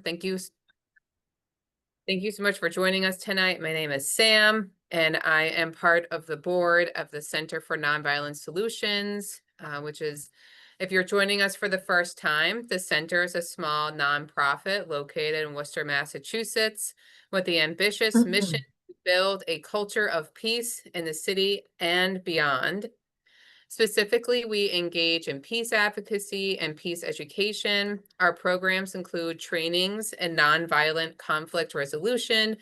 Thank you. Thank you so much for joining us tonight. My name is Sam, and I am part of the board of the Center for Nonviolent Solutions, which is, if you're joining us for the first time, the center is a small nonprofit located in Worcester, Massachusetts, with the ambitious mission to build a culture of peace in the city and beyond. Specifically, we engage in peace advocacy and peace education. Our programs include trainings in nonviolent conflict resolution,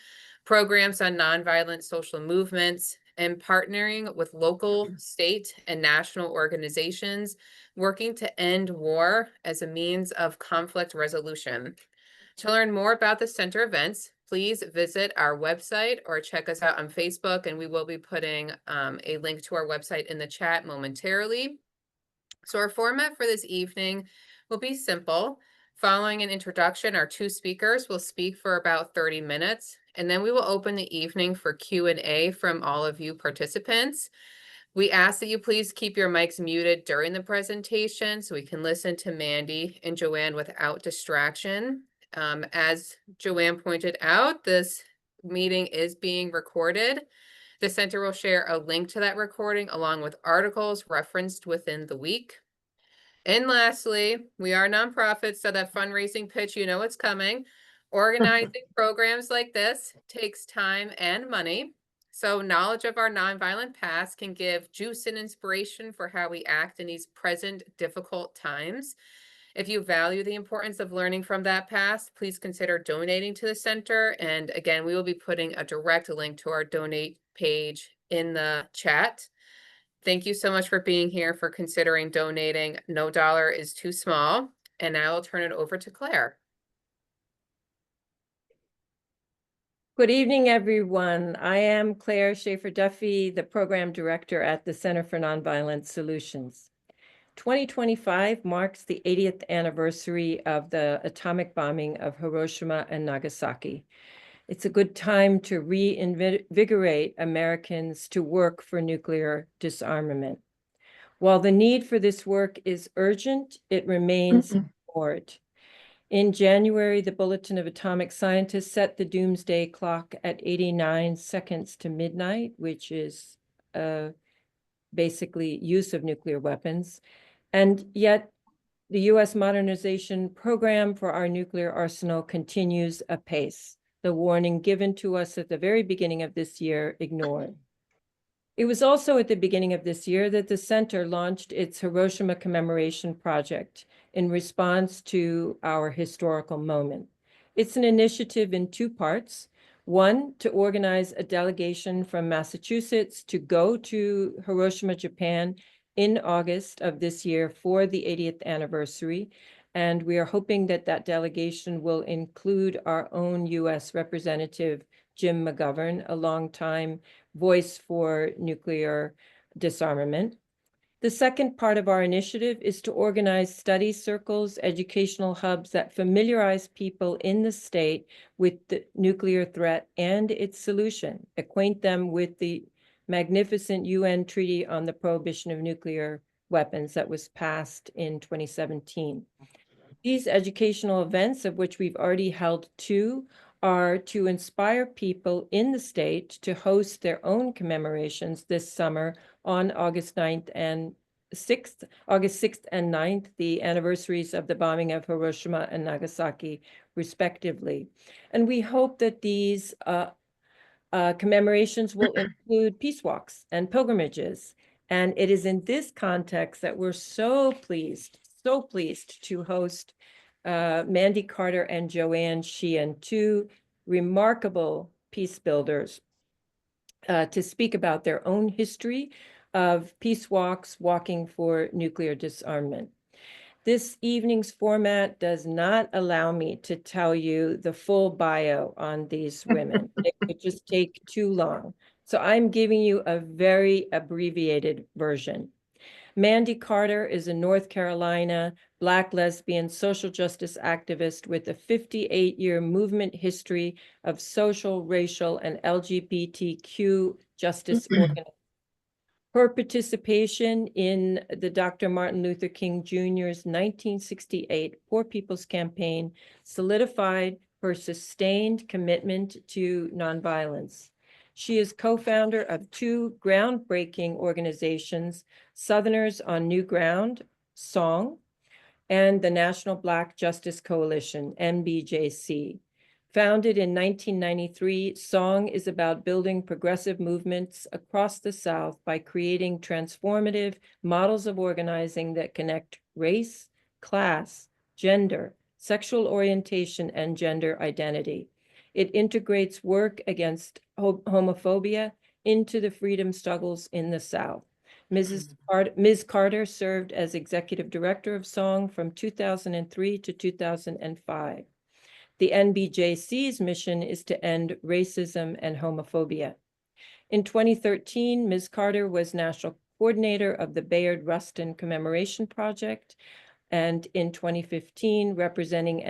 programs on nonviolent social movements, and partnering with local, state, and national organizations working to end war as a means of conflict resolution. To learn more about the center events, please visit our website or check us out on Facebook, and we will be putting a link to our website in the chat momentarily. So our format for this evening will be simple. Following an introduction, our two speakers will speak for about 30 minutes, and then we will open the evening for Q&A from all of you participants. We ask that you please keep your mics muted during the presentation so we can listen to Mandy and Joanne without distraction. As Joanne pointed out, this meeting is being recorded. The center will share a link to that recording along with articles referenced within the week. And lastly, we are nonprofits, so that fundraising pitch, you know it's coming. Organizing programs like this takes time and money. So knowledge of our nonviolent past can give juice and inspiration for how we act in these present difficult times. If you value the importance of learning from that past, please consider donating to the center. And again, we will be putting a direct link to our donate page in the chat. Thank you so much for being here, for considering donating. No dollar is too small. And now I'll turn it over to Claire. Good evening, everyone. I am Claire Schaefer-Duffy, the Program Director at the Center for Nonviolent Solutions. 2025 marks the 80th anniversary of the atomic bombing of Hiroshima and Nagasaki. It's a good time to reinvigorate Americans to work for nuclear disarmament. While the need for this work is urgent, it remains ignored. In January, the Bulletin of Atomic Scientists set the doomsday clock at 89 seconds to midnight, which is basically use of nuclear weapons. And yet, the U.S. modernization program for our nuclear arsenal continues apace. The warning given to us at the very beginning of this year ignored. It was also at the beginning of this year that the center launched its Hiroshima Commemoration Project in response to our historical moment. It's an initiative in two parts. One, to organize a delegation from Massachusetts to go to Hiroshima, Japan in August of this year for the 80th anniversary. And we are hoping that that delegation will include our own U.S. Representative Jim McGovern, a longtime voice for nuclear disarmament. The second part of our initiative is to organize study circles, educational hubs that familiarize people in the state with the nuclear threat and its solution, acquaint them with the magnificent UN Treaty on the Prohibition of Nuclear Weapons that was passed in 2017. These educational events, of which we've already held two, are to inspire people in the state to host their own commemorations this summer on August 6th and 9th, the anniversaries of the bombing of Hiroshima and Nagasaki, respectively. And we hope that these commemorations will include peace walks and pilgrimages. And it is in this context that we're so pleased to host Mandy Carter and Joanne Sheehan, two remarkable peace builders, to speak about their own history of peace walks, walking for nuclear disarmament. This evening's format does not allow me to tell you the full bio on these women. It would just take too long. So I'm giving you a very abbreviated version. Mandy Carter is a North Carolina Black lesbian social justice activist with a 58-year movement history of social, racial, and LGBTQ justice organization. Her participation in the Dr. Martin Luther King Jr.'s 1968 Poor People's Campaign solidified her sustained commitment to nonviolence. She is co-founder of two groundbreaking organizations, Southerners on New Ground, SONG, and the National Black Justice Coalition, NBJC. Founded in 1993, SONG is about building progressive movements across the South by creating transformative models of organizing that connect race, class, gender, sexual orientation, and gender identity. It integrates work against homophobia into the freedom struggles in the South. Ms. Carter served as executive director of SONG from 2003 to 2005. The NBJC's mission is to end racism and homophobia. In 2013, Ms. Carter was national coordinator of the Bayard Rustin Commemoration Project, and in 2015, representing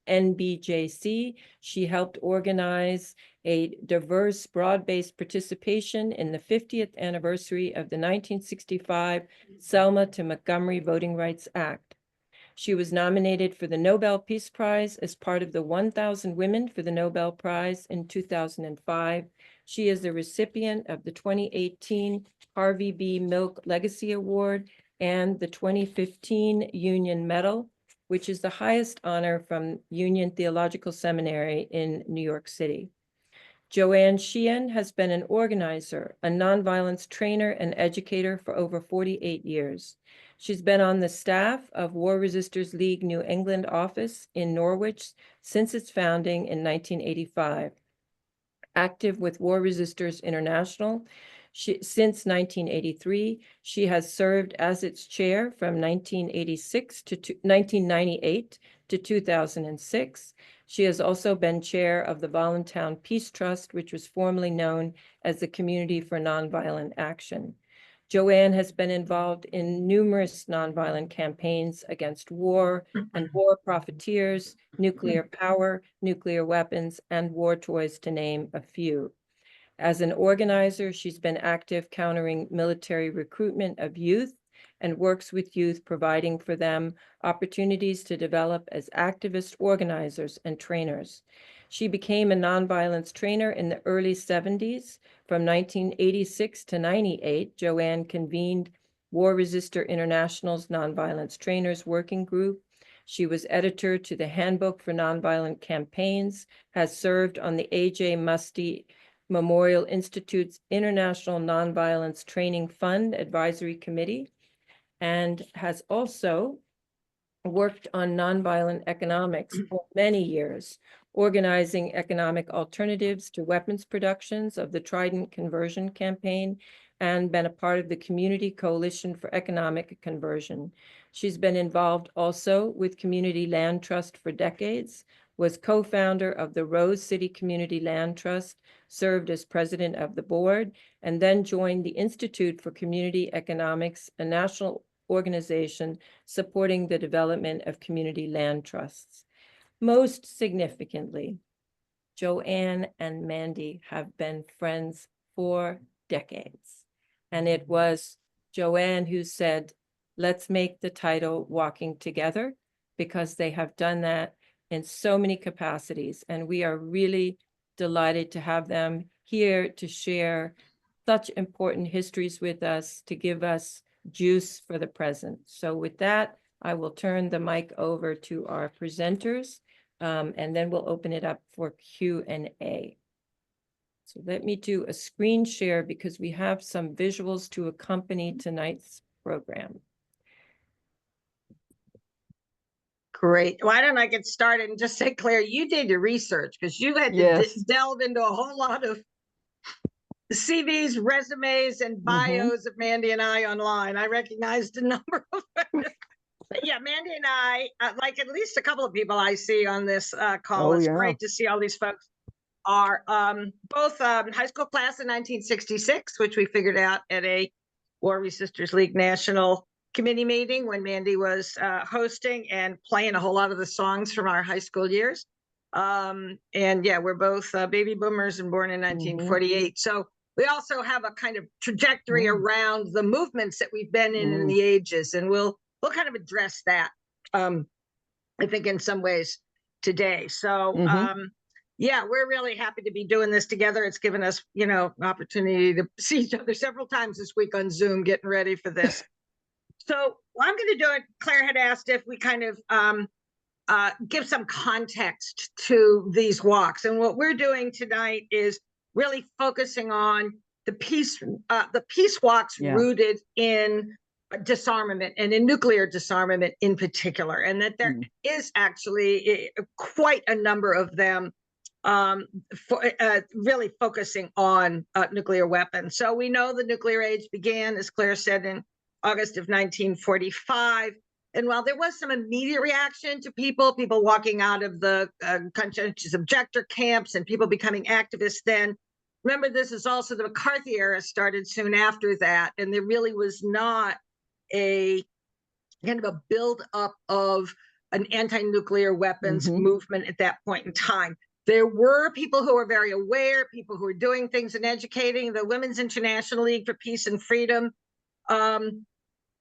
NBJC, she helped organize a diverse, broad-based participation in the 50th anniversary of the 1965 Selma to Montgomery Voting Rights Act. She was nominated for the Nobel Peace Prize as part of the 1,000 Women for the Nobel Prize in 2005. She is the recipient of the 2018 Harvey B. Milk Legacy Award and the 2015 Union Medal, which is the highest honor from Union Theological Seminary in New York City. Joanne Sheehan has been an organizer, a nonviolence trainer, and educator for over 48 years. She's been on the staff of War Resisters League New England office in Norwich since its founding in 1985. Active with War Resisters International since 1983, she has served as its chair from 1998 to 2006. She has also been chair of the Voluntown Peace Trust, which was formerly known as the Community for Nonviolent Action. Joanne has been involved in numerous nonviolent campaigns against war and war profiteers, nuclear power, nuclear weapons, and war toys, to name a few. As an organizer, she's been active countering military recruitment of youth and works with youth, providing for them opportunities to develop as activist organizers and trainers. She became a nonviolence trainer in the early 70s. From 1986 to 98, Joanne convened War Resister International's Nonviolence Trainers Working Group. She was editor to the Handbook for Nonviolent Campaigns, has served on the A.J. Muste Memorial Institute's International Nonviolence Training Fund Advisory Committee, and has also worked on nonviolent economics for many years, organizing economic alternatives to weapons productions of the Trident Conversion Campaign, and been a part of the Community Coalition for Economic Conversion. She's been involved also with Community Land Trust for decades, was co-founder of the Rose City Community Land Trust, served as president of the board, and then joined the Institute for Community Economics, a national organization supporting the development of community land trusts. Most significantly, Joanne and Mandy have been friends for decades. And it was Joanne who said, let's make the title Walking Together, because they have done that in so many capacities. And we are really delighted to have them here to share such important histories with us, to give us juice for the present. So with that, I will turn the mic over to our presenters, and then we'll open it up for Q&A. So let me do a screen share because we have some visuals to accompany tonight's program. Great. Why don't I get started and just say, Claire, you did your research because you had to delve into a whole lot of CVs, resumes, and bios of Mandy and I online. I recognized a number of them. But yeah, Mandy and I, like at least a couple of people I see on this call. It's great to see all these folks are both high school class in 1966, which we figured out at a War Resisters League National Committee meeting when Mandy was hosting and playing a whole lot of the songs from our high school years. And yeah, we're both baby boomers and born in 1948. So we also have a kind of trajectory around the movements that we've been in the ages, and we'll kind of address that, I think, in some ways today. So, yeah, we're really happy to be doing this together. It's given us, an opportunity to see each other several times this week on Zoom, getting ready for this. So I'm going to do it. Claire had asked if we kind of give some context to these walks. And what we're doing tonight is really focusing on the peace walks rooted in disarmament and in nuclear disarmament in particular, and that there is actually quite a number of them really focusing on nuclear weapons. So we know the nuclear age began, as Claire said, in August of 1945. And while there was some immediate reaction to people walking out of the conscientious objector camps and people becoming activists then, remember, this is also the McCarthy era started soon after that. And there really was not a kind of a build-up of an anti-nuclear weapons movement at that point in time. There were people who were very aware, people who were doing things and educating. The Women's International League for Peace and Freedom.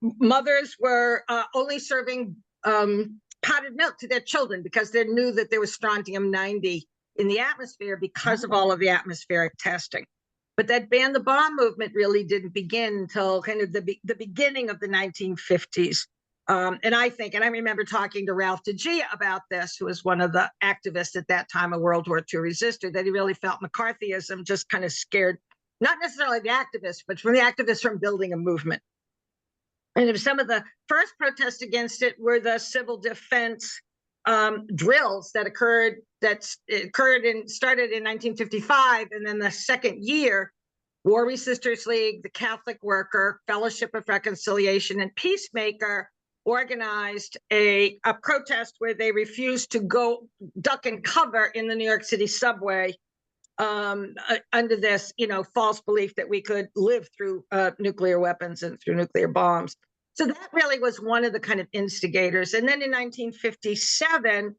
Mothers were only serving potted milk to their children because they knew that there was strontium-90 in the atmosphere because of all of the atmospheric testing. But that ban the bomb movement really didn't begin until kind of the beginning of the 1950s. And I remember talking to Ralph DeGia about this, who was one of the activists at that time, a World War II resistor, that he really felt McCarthyism just kind of scared, not necessarily the activists, but from the activists from building a movement. And some of the first protests against it were the civil defense drills that started in 1955, and then the second year, War Resisters League, the Catholic Worker, Fellowship of Reconciliation, and Peacemaker organized a protest where they refused to go duck and cover in the New York City subway under this, false belief that we could live through nuclear weapons and through nuclear bombs. So that really was one of the kind of instigators. And then in 1957,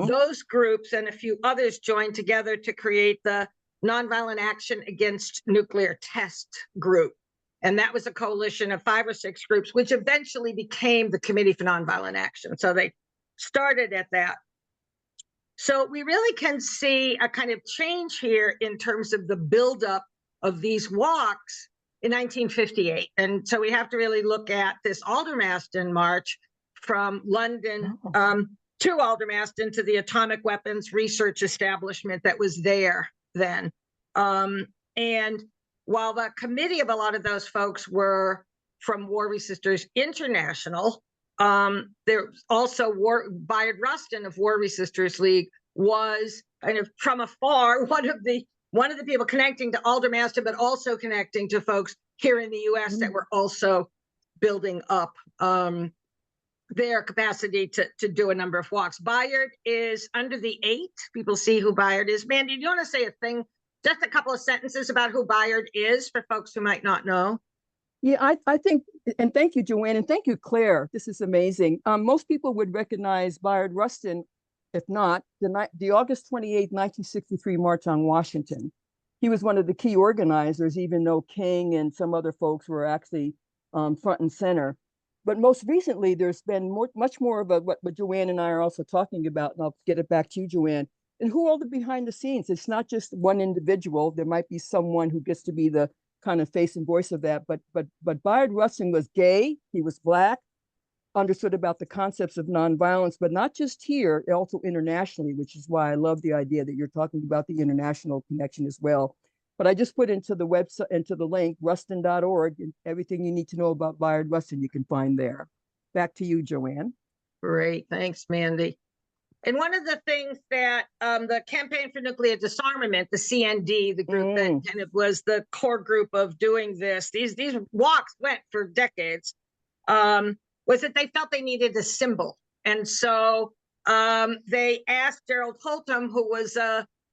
those groups and a few others joined together to create the Nonviolent Action Against Nuclear Test Group. And that was a coalition of 5 or 6 groups, which eventually became the Committee for Nonviolent Action. So they started at that. So we really can see a kind of change here in terms of the buildup of these walks in 1958. And so we have to really look at this Aldermaston march from London to Aldermaston, to the atomic weapons research establishment that was there then. And while the committee of a lot of those folks were from War Resisters International, there also Bayard Rustin of War Resisters League was kind of from afar one of the people connecting to Aldermaston, but also connecting to folks here in the U.S. that were also building up their capacity to do a number of walks. Bayard is under the 8. People see who Bayard is. Mandy, do you want to say a thing, just a couple of sentences about who Bayard is for folks who might not know? Yeah, I think, and thank you, Joanne, and thank you, Claire. This is amazing. Most people would recognize Bayard Rustin, if not, the August 28, 1963 March on Washington. He was one of the key organizers, even though King and some other folks were actually front and center. But most recently, there's been much more of what Joanne and I are also talking about, and I'll get it back to you, Joanne, and who are the behind the scenes. It's not just one individual. There might be someone who gets to be the kind of face and voice of that, but Bayard Rustin was gay, he was Black, understood about the concepts of nonviolence, but not just here, also internationally, which is why I love the idea that you're talking about the international connection as well. But I just put into the website, into the link, rustin.org, and everything you need to know about Bayard Rustin you can find there. Back to you, Joanne. Great, thanks, Mandy. And one of the things that the Campaign for Nuclear Disarmament, the CND, the group that kind of was the core group of doing this, these walks went for decades, was that they felt they needed a symbol. And so they asked Gerald Holtom, who was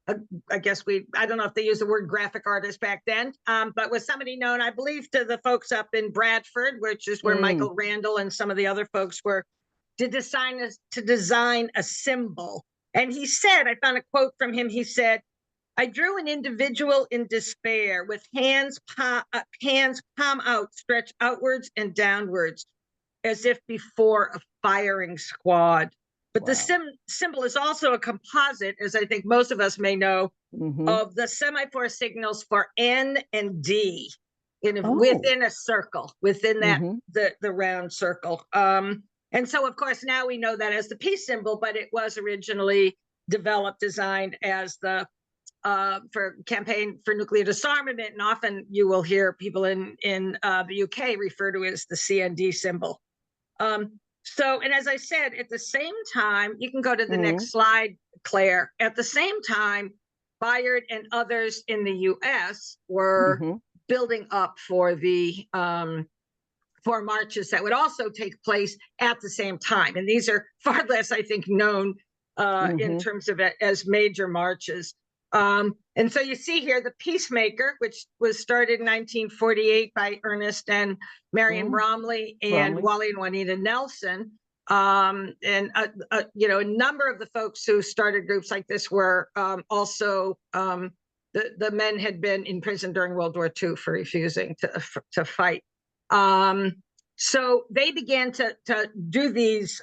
I don't know if they used the word graphic artist back then, but was somebody known, I believe, to the folks up in Bradford, which is where Michael Randall and some of the other folks were, to design a symbol. And he said, I found a quote from him, he said, I drew an individual in despair with hands palm out, stretched outwards and downwards, as if before a firing squad. But Wow. the symbol is also a composite, as I think most of us may know, of the semaphore signals for N and D within a circle, within that the round circle. And so, of course, now we know that as the peace symbol, but it was originally developed, designed as the for campaign for nuclear disarmament, and often you will hear people in the UK refer to it as the CND symbol. So, and as I said, at the same time, you can go to the next slide, Claire. At the same time, Bayard and others in the US were building up for the for marches that would also take place at the same time. And these are far less, I think, known in terms of it as major marches. And so you see here the Peacemaker, which was started in 1948 by Ernest and Marion Bromley and Wally and Juanita Nelson. And you know, a number of the folks who started groups like this were also the men had been in prison during World War II for refusing to fight. So they began to do these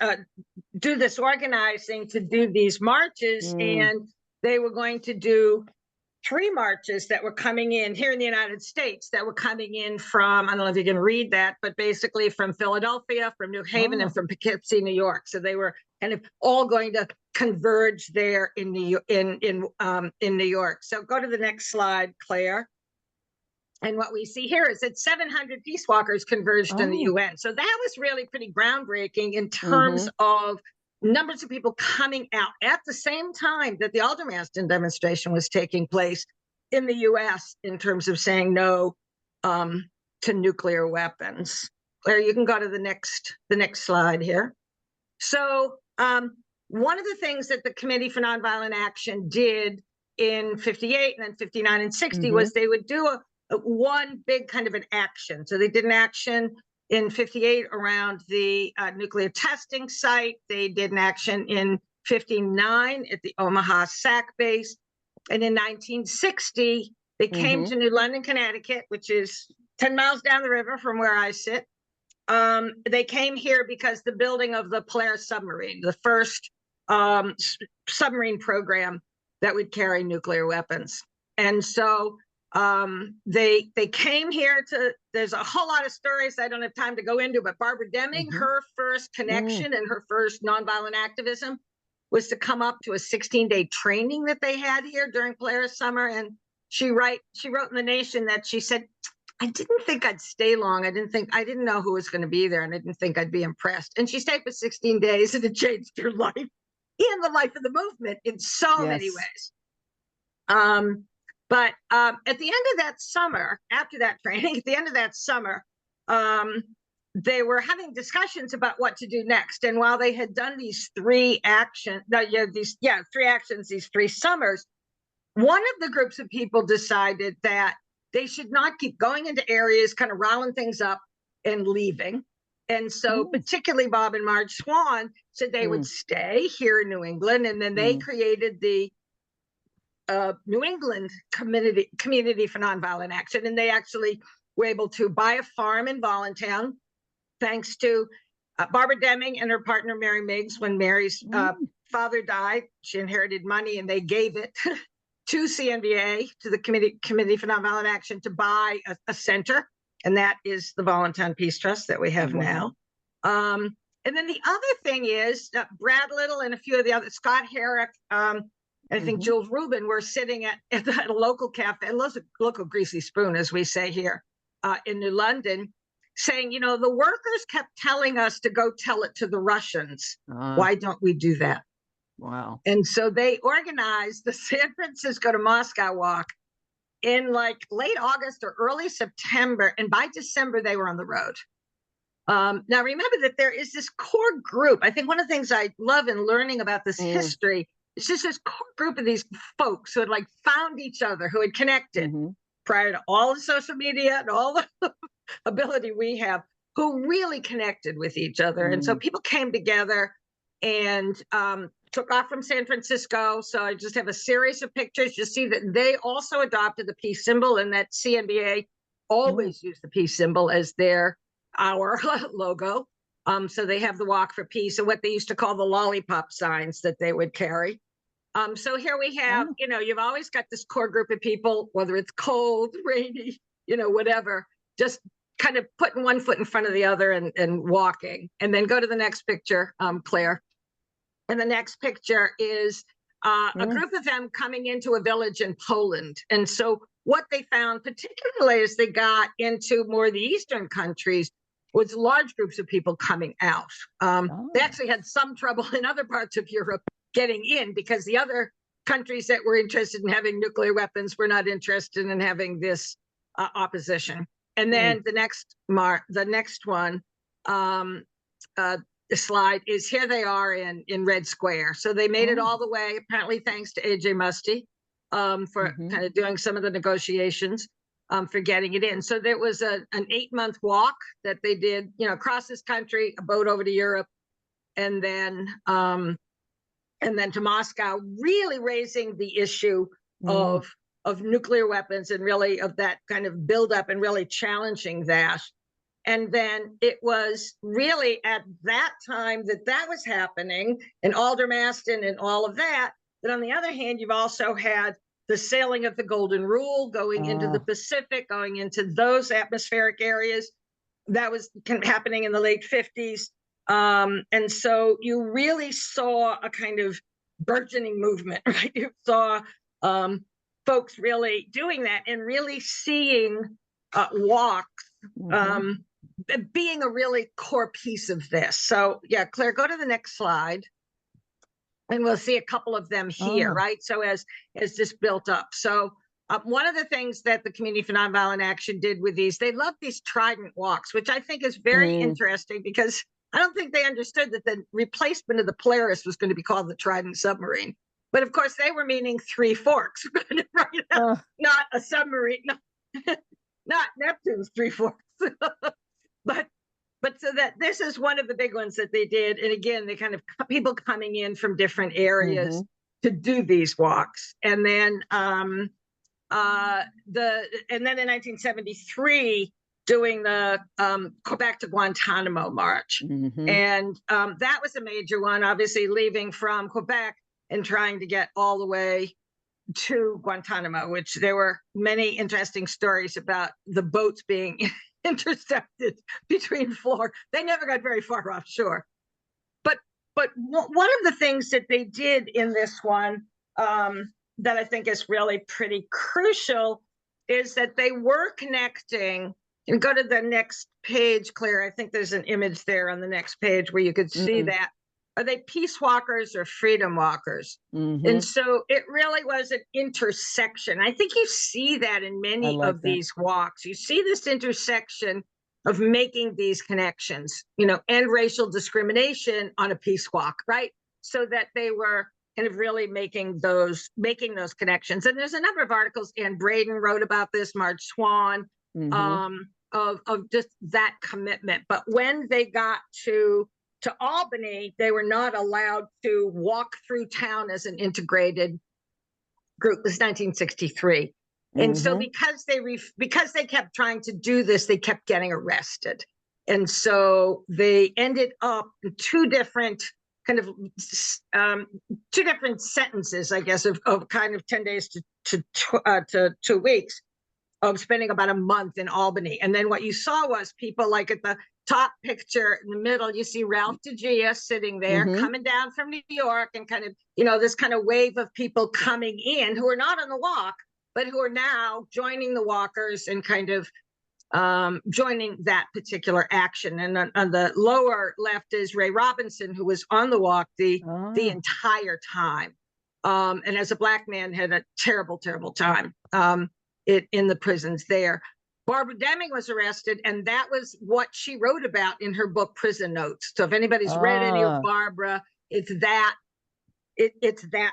do this organizing to do these marches, and they were going to do 3 marches that were coming in here in the United States that were coming in from, I don't know if you can read that, but basically from Philadelphia, from New Haven, and from Poughkeepsie, New York. So they were kind of all going to converge there in New York. So go to the next slide, Claire. And what we see here is that 700 peace walkers converged in the UN. So that was really pretty groundbreaking in terms of numbers of people coming out at the same time that the Aldermaston demonstration was taking place in the US in terms of saying no to nuclear weapons. Claire, you can go to the next slide here. So one of the things that the Committee for Nonviolent Action did in 58 and then 59 and 60 was they would do one big kind of an action. So they did an action in 58 around the nuclear testing site. They did an action in 59 at the Omaha SAC base. And in 1960, they came to New London, Connecticut, which is 10 miles down the river from where I sit. They came here because the building of the Polaris submarine, the first submarine program that would carry nuclear weapons. And so they came here to, there's a whole lot of stories I don't have time to go into, but Barbara Deming, her first connection and her first nonviolent activism was to come up to a 16-day training that they had here during Polaris summer. And she wrote in The Nation that she said, I didn't think I'd stay long. I didn't know who was going to be there, and I didn't think I'd be impressed. And she stayed for 16 days, and it changed her life and the life of the movement in so many ways. But at the end of that summer, after that training, at the end of that summer, they were having discussions about what to do next. And while they had done these 3 actions, these 3 summers, one of the groups of people decided that they should not keep going into areas, kind of riling things up and leaving. And so particularly Bob and Marge Swan said they would stay here in New England. And then they created the New England Community for Nonviolent Action. And they actually were able to buy a farm in Voluntown, thanks to Barbara Deming and her partner, Mary Miggs. When Mary's father died, she inherited money, and they gave it to CNVA, to the Committee for Nonviolent Action, to buy a center. And that is the Voluntown Peace Trust that we have now. And then the other thing is Brad Little and a few of the other, Scott Herrick, I think Jules Rubin, were sitting at a local cafe, a local greasy spoon, as we say here in New London, saying, you know, the workers kept telling us to go tell it to the Russians. Why don't we do that? Wow. And so they organized the San Francisco to Moscow walk in like late August or early September. And by December, they were on the road. Now, remember that there is this core group. I think one of the things I love in learning about this history, it's just this core group of these folks who had like found each other, who had connected prior to all the social media and all the ability we have, who really connected with each other. And so people came together and took off from San Francisco. So I just have a series of pictures. You see that they also adopted the peace symbol, and that CNBA always used the peace symbol as our logo. So they have the Walk for Peace and what they used to call the lollipop signs that they would carry. So here we have, you've always got this core group of people, whether it's cold, rainy, whatever, just kind of putting one foot in front of the other and walking. And then go to the next picture, Claire. And the next picture is a group of them coming into a village in Poland. And so what they found, particularly as they got into more of the Eastern countries, was large groups of people coming out. They actually had some trouble in other parts of Europe getting in, because the other countries that were interested in having nuclear weapons were not interested in having this opposition. And then the next one, the slide is, here they are in Red Square. So they made it all the way, apparently thanks to AJ Musty for kind of doing some of the negotiations for getting it in. So there was an 8-month walk that they did, across this country, a boat over to Europe, and then to Moscow, really raising the issue of nuclear weapons and really of that kind of buildup and really challenging that. And then it was really at that time that was happening, and Aldermaston and all of that. But on the other hand, you've also had the sailing of the Golden Rule going into the Pacific, going into those atmospheric areas. That was happening in the late 50s. And so you really saw a kind of burgeoning movement, right? You saw folks really doing that and really seeing walks being a really core piece of this. So yeah, Claire, go to the next slide. And we'll see a couple of them here, right? So as this built up. So one of the things that the Community for Nonviolent Action did with these, they love these trident walks, which I think is very interesting, because I don't think they understood that the replacement of the Polaris was going to be called the Trident submarine. But of course, they were meaning 3 forks, right? Not a submarine, not Neptune's 3 forks. But so that this is one of the big ones that they did. And again, they kind of people coming in from different areas to do these walks. And then in 1973, doing the Quebec to Guantanamo March. And that was a major one, obviously leaving from Quebec and trying to get all the way to Guantanamo, which there were many interesting stories about the boats being intercepted between Florida. They never got very far offshore. But one of the things that they did in this one that I think is really pretty crucial is that they were connecting. And go to the next page, Claire. I think there's an image there on the next page where you could see that. Are they peace walkers or freedom walkers? And so it really was an intersection. I think you see that in many of these walks. You see this intersection of making these connections, end racial discrimination on a peace walk, right? So that they were kind of really making those connections. And there's a number of articles, Ann Braden wrote about this, Marge Swan, of just that commitment. But when they got to Albany, they were not allowed to walk through town as an integrated group. This is 1963. And so because they kept trying to do this, they kept getting arrested. And so they ended up in two different sentences, I guess, of kind of 10 days to 2 weeks, of spending about a month in Albany. And then what you saw was people, like at the top picture in the middle, you see Ralph DeGia sitting there, coming down from New York, and kind of, this kind of wave of people coming in who are not on the walk, but who are now joining the walkers and kind of joining that particular action. And on the lower left is Ray Robinson, who was on the walk the entire time. And as a Black man, had a terrible, terrible time in the prisons there. Barbara Deming was arrested, and that was what she wrote about in her book, Prison Notes. So if anybody's read any of Barbara, it's that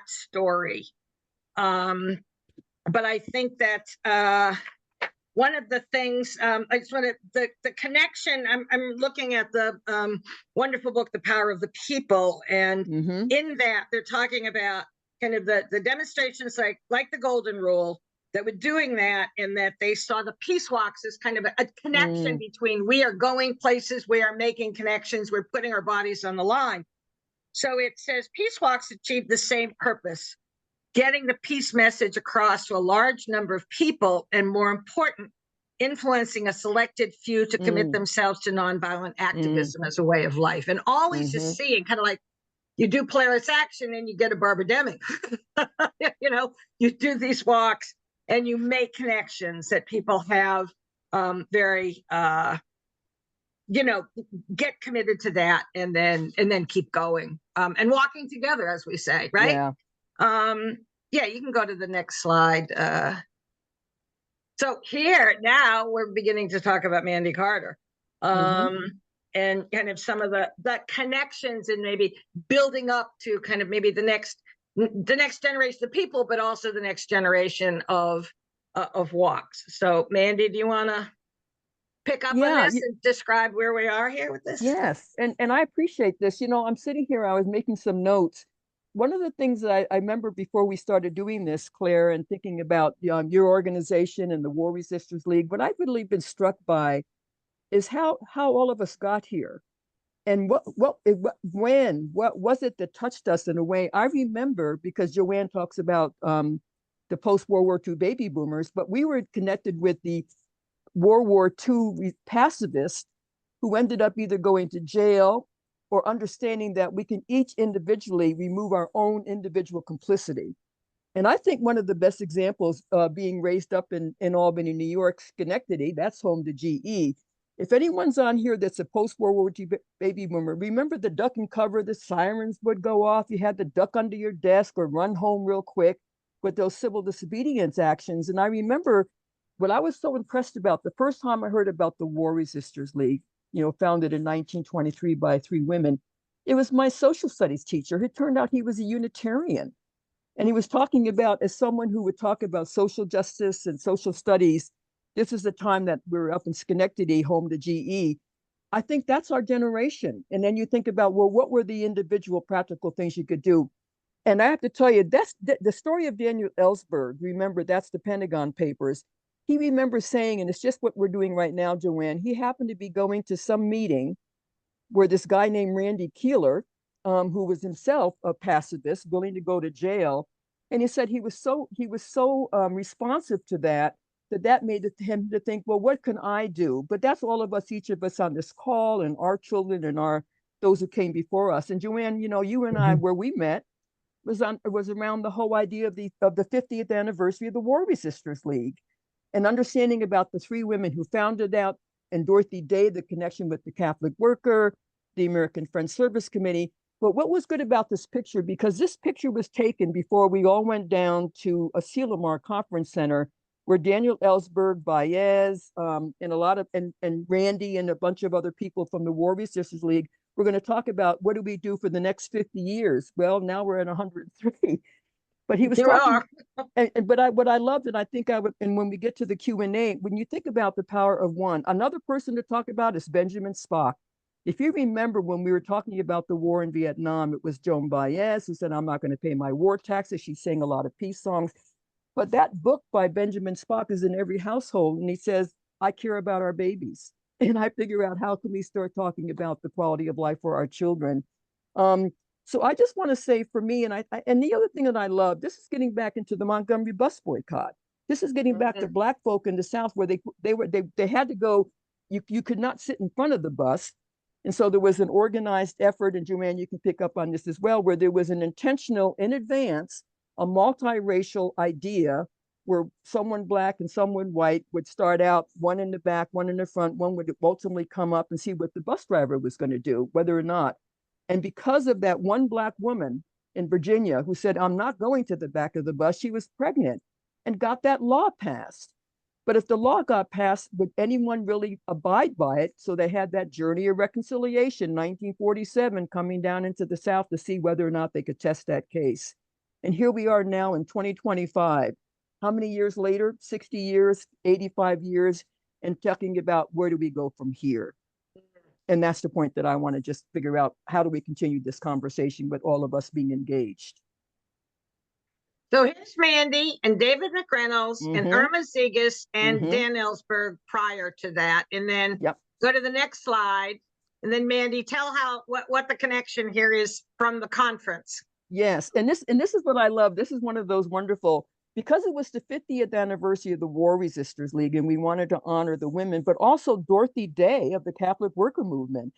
story. But I think that one of the things I just want to the connection. I'm looking at the wonderful book, The Power of the People, and in that they're talking about kind of the demonstrations like the Golden Rule, that were doing that, and that they saw the peace walks as kind of a connection between we are going places, we are making connections, we're putting our bodies on the line. So it says peace walks achieve the same purpose, getting the peace message across to a large number of people, and more important, influencing a selected few to commit themselves to nonviolent activism as a way of life. And always just seeing kind of like you do Polaris action and you get a Barbara Deming. You know, you do these walks and you make connections that people have very you know, get committed to that, and then keep going and walking together, as we say, right? Yeah, you can go to the next slide. So here now we're beginning to talk about Mandy Carter, and kind of some of the connections, and maybe building up to kind of maybe the next generation of people, but also the next generation of walks. So Mandy, do you want to pick up on this and describe where we are here with this? Yes, and I appreciate this. You know, I'm sitting here, I was making some notes. One of the things that I remember before we started doing this, Claire, and thinking about your organization and the War Resisters League, what I've really been struck by is how all of us got here. And what was it that touched us in a way? I remember, because Joanne talks about the post-World War II baby boomers, but we were connected with the World War II pacifists who ended up either going to jail or understanding that we can each individually remove our own individual complicity. And I think one of the best examples being raised up in Albany, New York, Schenectady, that's home to GE. If anyone's on here that's a post-World War II baby boomer, remember the duck and cover, the sirens would go off. You had to duck under your desk or run home real quick with those civil disobedience actions. And I remember what I was so impressed about, the first time I heard about the War Resisters League, you know, founded in 1923 by 3 women, it was my social studies teacher. It turned out he was a Unitarian. And he was talking about, as someone who would talk about social justice and social studies, this is the time that we were up in Schenectady, home to GE. I think that's our generation. And then you think about, well, what were the individual practical things you could do? And I have to tell you, that's the story of Daniel Ellsberg. Remember, that's the Pentagon Papers. He remembers saying, and it's just what we're doing right now, Joanne, he happened to be going to some meeting where this guy named Randy Keeler, who was himself a pacifist, willing to go to jail. And he said he was so responsive to that made him to think, well, what can I do? But that's all of us, each of us on this call, and our children and those who came before us. And Joanne, you know, you and I, where we met was around the whole idea of the 50th anniversary of the War Resisters League, and understanding about the 3 women who founded that, and Dorothy Day, the connection with the Catholic Worker, the American Friends Service Committee. But what was good about this picture, because this picture was taken before we all went down to a Asilomar Conference Center, where Daniel Ellsberg, Baez, and a lot of, and Randy and a bunch of other people from the War Resisters League were going to talk about what do we do for the next 50 years. Well, now we're at 103. But he was talking, but what I loved, and I think I would, and when we get to the Q&A, when you think about the power of one, another person to talk about is Benjamin Spock. If you remember when we were talking about the war in Vietnam, it was Joan Baez who said, I'm not going to pay my war taxes. She sang a lot of peace songs. But that book by Benjamin Spock is in every household. And he says, I care about our babies. And I figure out how can we start talking about the quality of life for our children. So I just want to say, for me, and and the other thing that I love, this is getting back into the Montgomery bus boycott. This is getting back to Black folk in the South, where they had to go. You could not sit in front of the bus, and so there was an organized effort. And Joanne, you can pick up on this as well, where there was an intentional, in advance, a multiracial idea where someone Black and someone white would start out, one in the back, one in the front. One would ultimately come up and see what the bus driver was going to do, whether or not. And because of that one Black woman in Virginia who said, I'm not going to the back of the bus, she was pregnant and got that law passed. But if the law got passed, would anyone really abide by it? So they had that journey of reconciliation, 1947, coming down into the South to see whether or not they could test that case. And here we are now in 2025. how many years later, 60 years, 85 years, and talking about where do we go from here? And that's the point that I want to just figure out, how do we continue this conversation with all of us being engaged? So here's Mandy and David McReynolds and Irma Zegas and Dan Ellsberg prior to that. And then go to the next slide. And then Mandy, tell what the connection here is from the conference. Yes, and this is what I love. This is one of those wonderful, because it was the 50th anniversary of the War Resisters League, and we wanted to honor the women, but also Dorothy Day of the Catholic Worker Movement.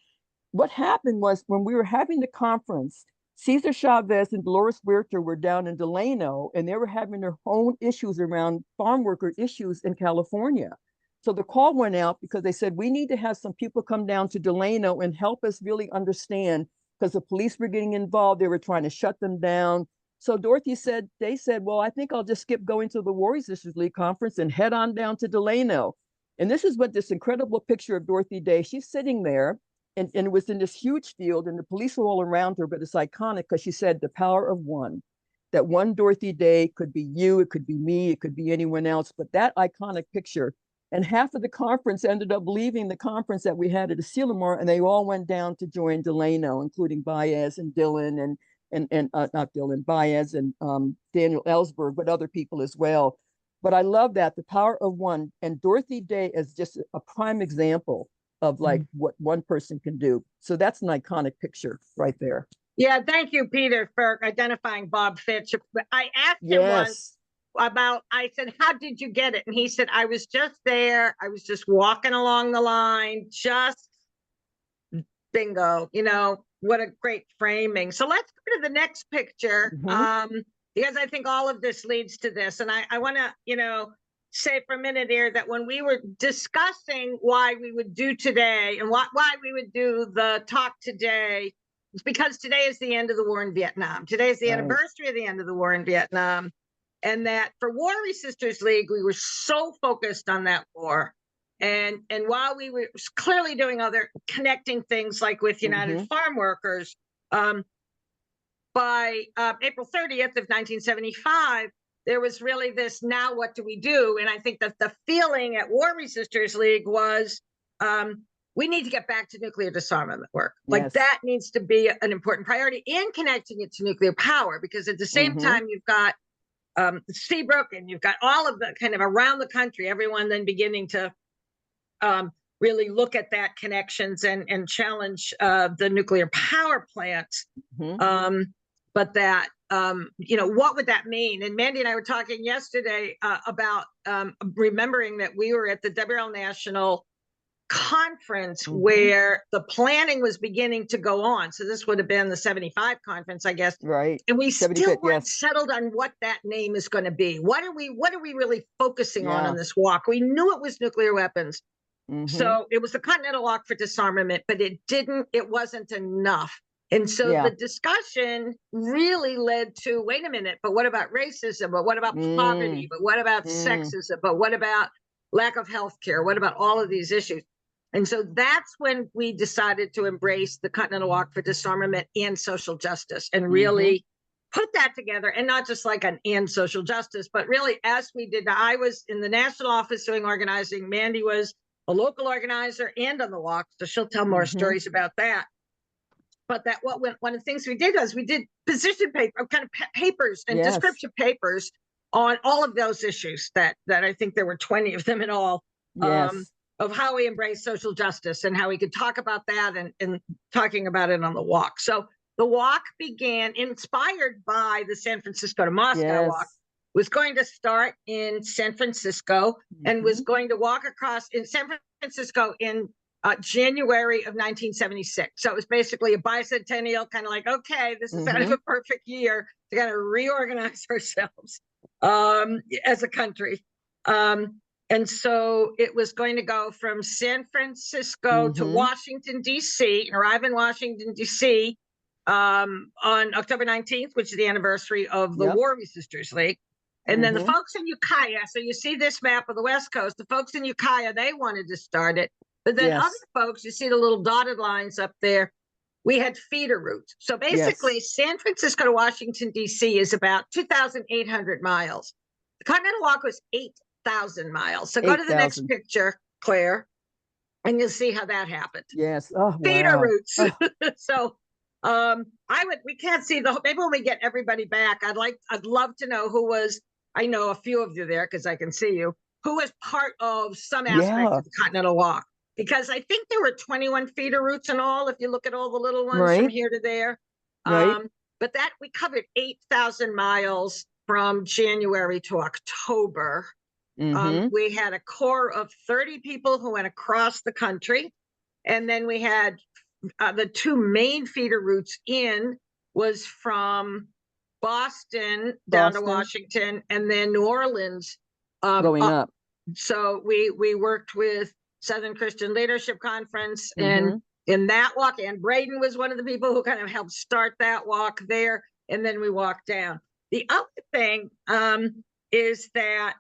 What happened was, when we were having the conference, Cesar Chavez and Dolores Huerta were down in Delano, and they were having their own issues around farm worker issues in California. So the call went out because they said, we need to have some people come down to Delano and help us really understand, because the police were getting involved. They were trying to shut them down. So Dorothy said, they said, well, I think I'll just skip going to the War Resisters League conference and head on down to Delano. And this is what this incredible picture of Dorothy Day, she's sitting there, and it was in this huge field, and the police were all around her, but it's iconic because she said the power of one, that one Dorothy Day could be you, it could be me, it could be anyone else, but that iconic picture. And half of the conference ended up leaving the conference that we had at Asilomar, and they all went down to join Delano, including Baez and Dylan and not Dylan, Baez and Daniel Ellsberg, but other people as well. But I love that, the power of one, and Dorothy Day is just a prime example of like what one person can do. So that's an iconic picture right there. Yeah, thank you, Peter, for identifying Bob Fitch. I asked him once about, I said, how did you get it? And he said, I was just there. I was just walking along the line, just bingo, you know, what a great framing. So let's go to the next picture, because I think all of this leads to this. And I want to, you know, say for a minute here that when we were discussing why we would do today and why we would do the talk today, it's because today is the end of the war in Vietnam. Today is the anniversary of the end of the war in Vietnam. And that for War Resisters League, we were so focused on that war. And while we were clearly doing other connecting things like with United Farm Workers, by April 30th of 1975, there was really this, now what do we do? And I think that the feeling at War Resisters League was, we need to get back to nuclear disarmament work. Like that needs to be an important priority, in connecting it to nuclear power, because at the same time, you've got Seabrook and you've got all of the kind of around the country, everyone then beginning to really look at that connections and challenge the nuclear power plants. But that, you know, what would that mean? And Mandy and I were talking yesterday about remembering that we were at the WRL National Conference where the planning was beginning to go on. So this would have been the 75 conference, I guess. Right. And we still weren't settled on what that name is going to be. What are we really focusing on this walk? We knew it was nuclear weapons. So it was the Continental Walk for Disarmament, but it wasn't enough. And so the discussion really led to, wait a minute, but what about racism? But what about poverty? But what about sexism? But what about lack of health care? What about all of these issues? And so that's when we decided to embrace the Continental Walk for Disarmament and social justice, and really put that together, and not just like an and social justice, but really as we did. I was in the national office doing organizing. Mandy was a local organizer and on the walk, so she'll tell more stories about that. But that one of the things we did was we did position paper, kind of papers and descriptive papers on all of those issues that I think there were 20 of them in all, of how we embrace social justice and how we could talk about that and talking about it on the walk. So the walk began, inspired by the San Francisco to Moscow walk, was going to start in San Francisco and was going to walk across in San Francisco in January of 1976. So it was basically a bicentennial, kind of like, okay, this is kind of a perfect year to kind of reorganize ourselves as a country. And so it was going to go from San Francisco to Washington, D.C., and arrive in Washington, D.C. On October 19th, which is the anniversary of the War Resisters League. And then the folks in Ukiah, so you see this map of the West Coast, the folks in Ukiah, they wanted to start it. But then other folks, you see the little dotted lines up there, we had feeder routes. So basically, San Francisco to Washington, D.C. is about 2,800 miles. the Continental Walk was 8,000 miles. So go to the next 8,000. picture, Claire, and you'll see how that happened. Yes. Oh, Feeder wow. routes. Oh. So we can't see maybe when we get everybody back, I'd love to know who was, I know a few of you there because I can see you, who was part of some aspect of the Continental Walk. Because I think there were 21 feeder routes in all, if you look at all the little ones from here to there. Right. But that we covered 8,000 miles from January to October. We had a core of 30 people who went across the country. And then we had the two main feeder routes in was from Boston down to Washington, and then New Orleans going up. So we worked with Southern Christian Leadership Conference and in that walk, and Braden was one of the people who kind of helped start that walk there, and then we walked down. The other thing is that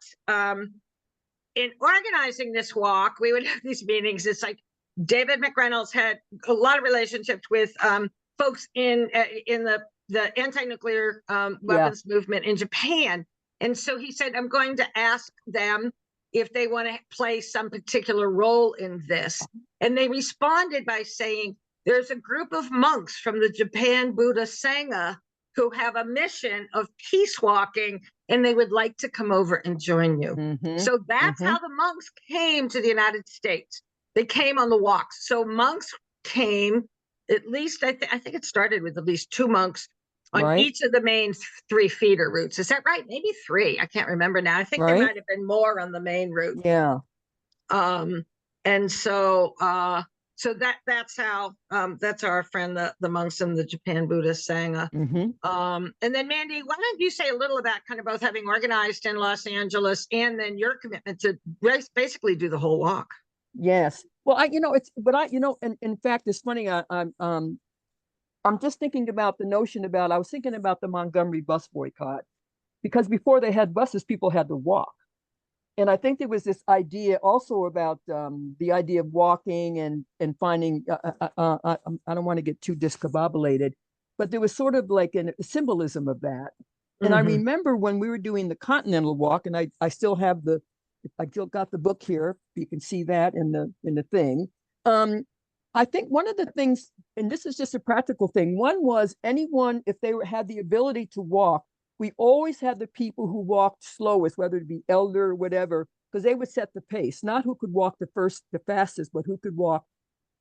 in organizing this walk, we would have these meetings. It's like David McReynolds had a lot of relationships with folks in the anti-nuclear weapons movement in Japan. And so he said, I'm going to ask them if they want to play some particular role in this. And they responded by saying, there's a group of monks from the Japan Buddha Sangha who have a mission of peace walking, and they would like to come over and join you. So that's how the monks came to the United States. They came on the walks. So monks came, at least, I think it started with at least 2 monks on each of the main 3 feeder routes. Is that right? Maybe 3. I can't remember now. I think there might have been more on the main route. Yeah. And so that's how that's our friend, the monks in the Japan Buddhist Sangha. And then Mandy, why don't you say a little about kind of both having organized in Los Angeles and then your commitment to basically do the whole walk? Yes. Well, in fact, it's funny. I'm just thinking about the notion about, I was thinking about the Montgomery bus boycott, because before they had buses, people had to walk. And I think there was this idea also about the idea of walking and finding, I don't want to get too discombobulated, but there was sort of like a symbolism of that. And I remember when we were doing the Continental Walk, and I still have I still got the book here. You can see that in the thing. I think one of the things, and this is just a practical thing, one was anyone, if they had the ability to walk, we always had the people who walked slowest, whether it be elder or whatever, because they would set the pace, not who could walk the fastest, but who could walk.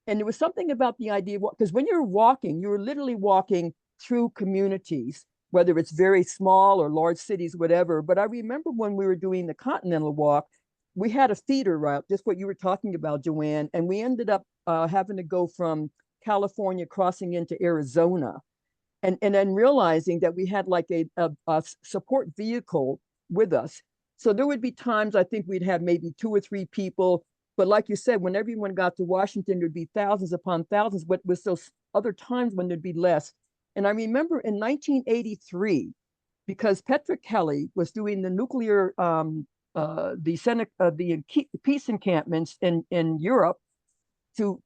And there was something about the idea, because when you're walking, you're literally walking through communities, whether it's very small or large cities, whatever. But I remember when we were doing the Continental Walk, we had a feeder route, just what you were talking about, Joanne, and we ended up having to go from California crossing into Arizona, and then realizing that we had like a support vehicle with us. So there would be times I think we'd have maybe 2 or 3 people, but like you said, when everyone got to Washington, there'd be thousands upon thousands, but with those other times when there'd be less. And I remember in 1983, because Petra Kelly was doing the nuclear the peace encampments in Europe to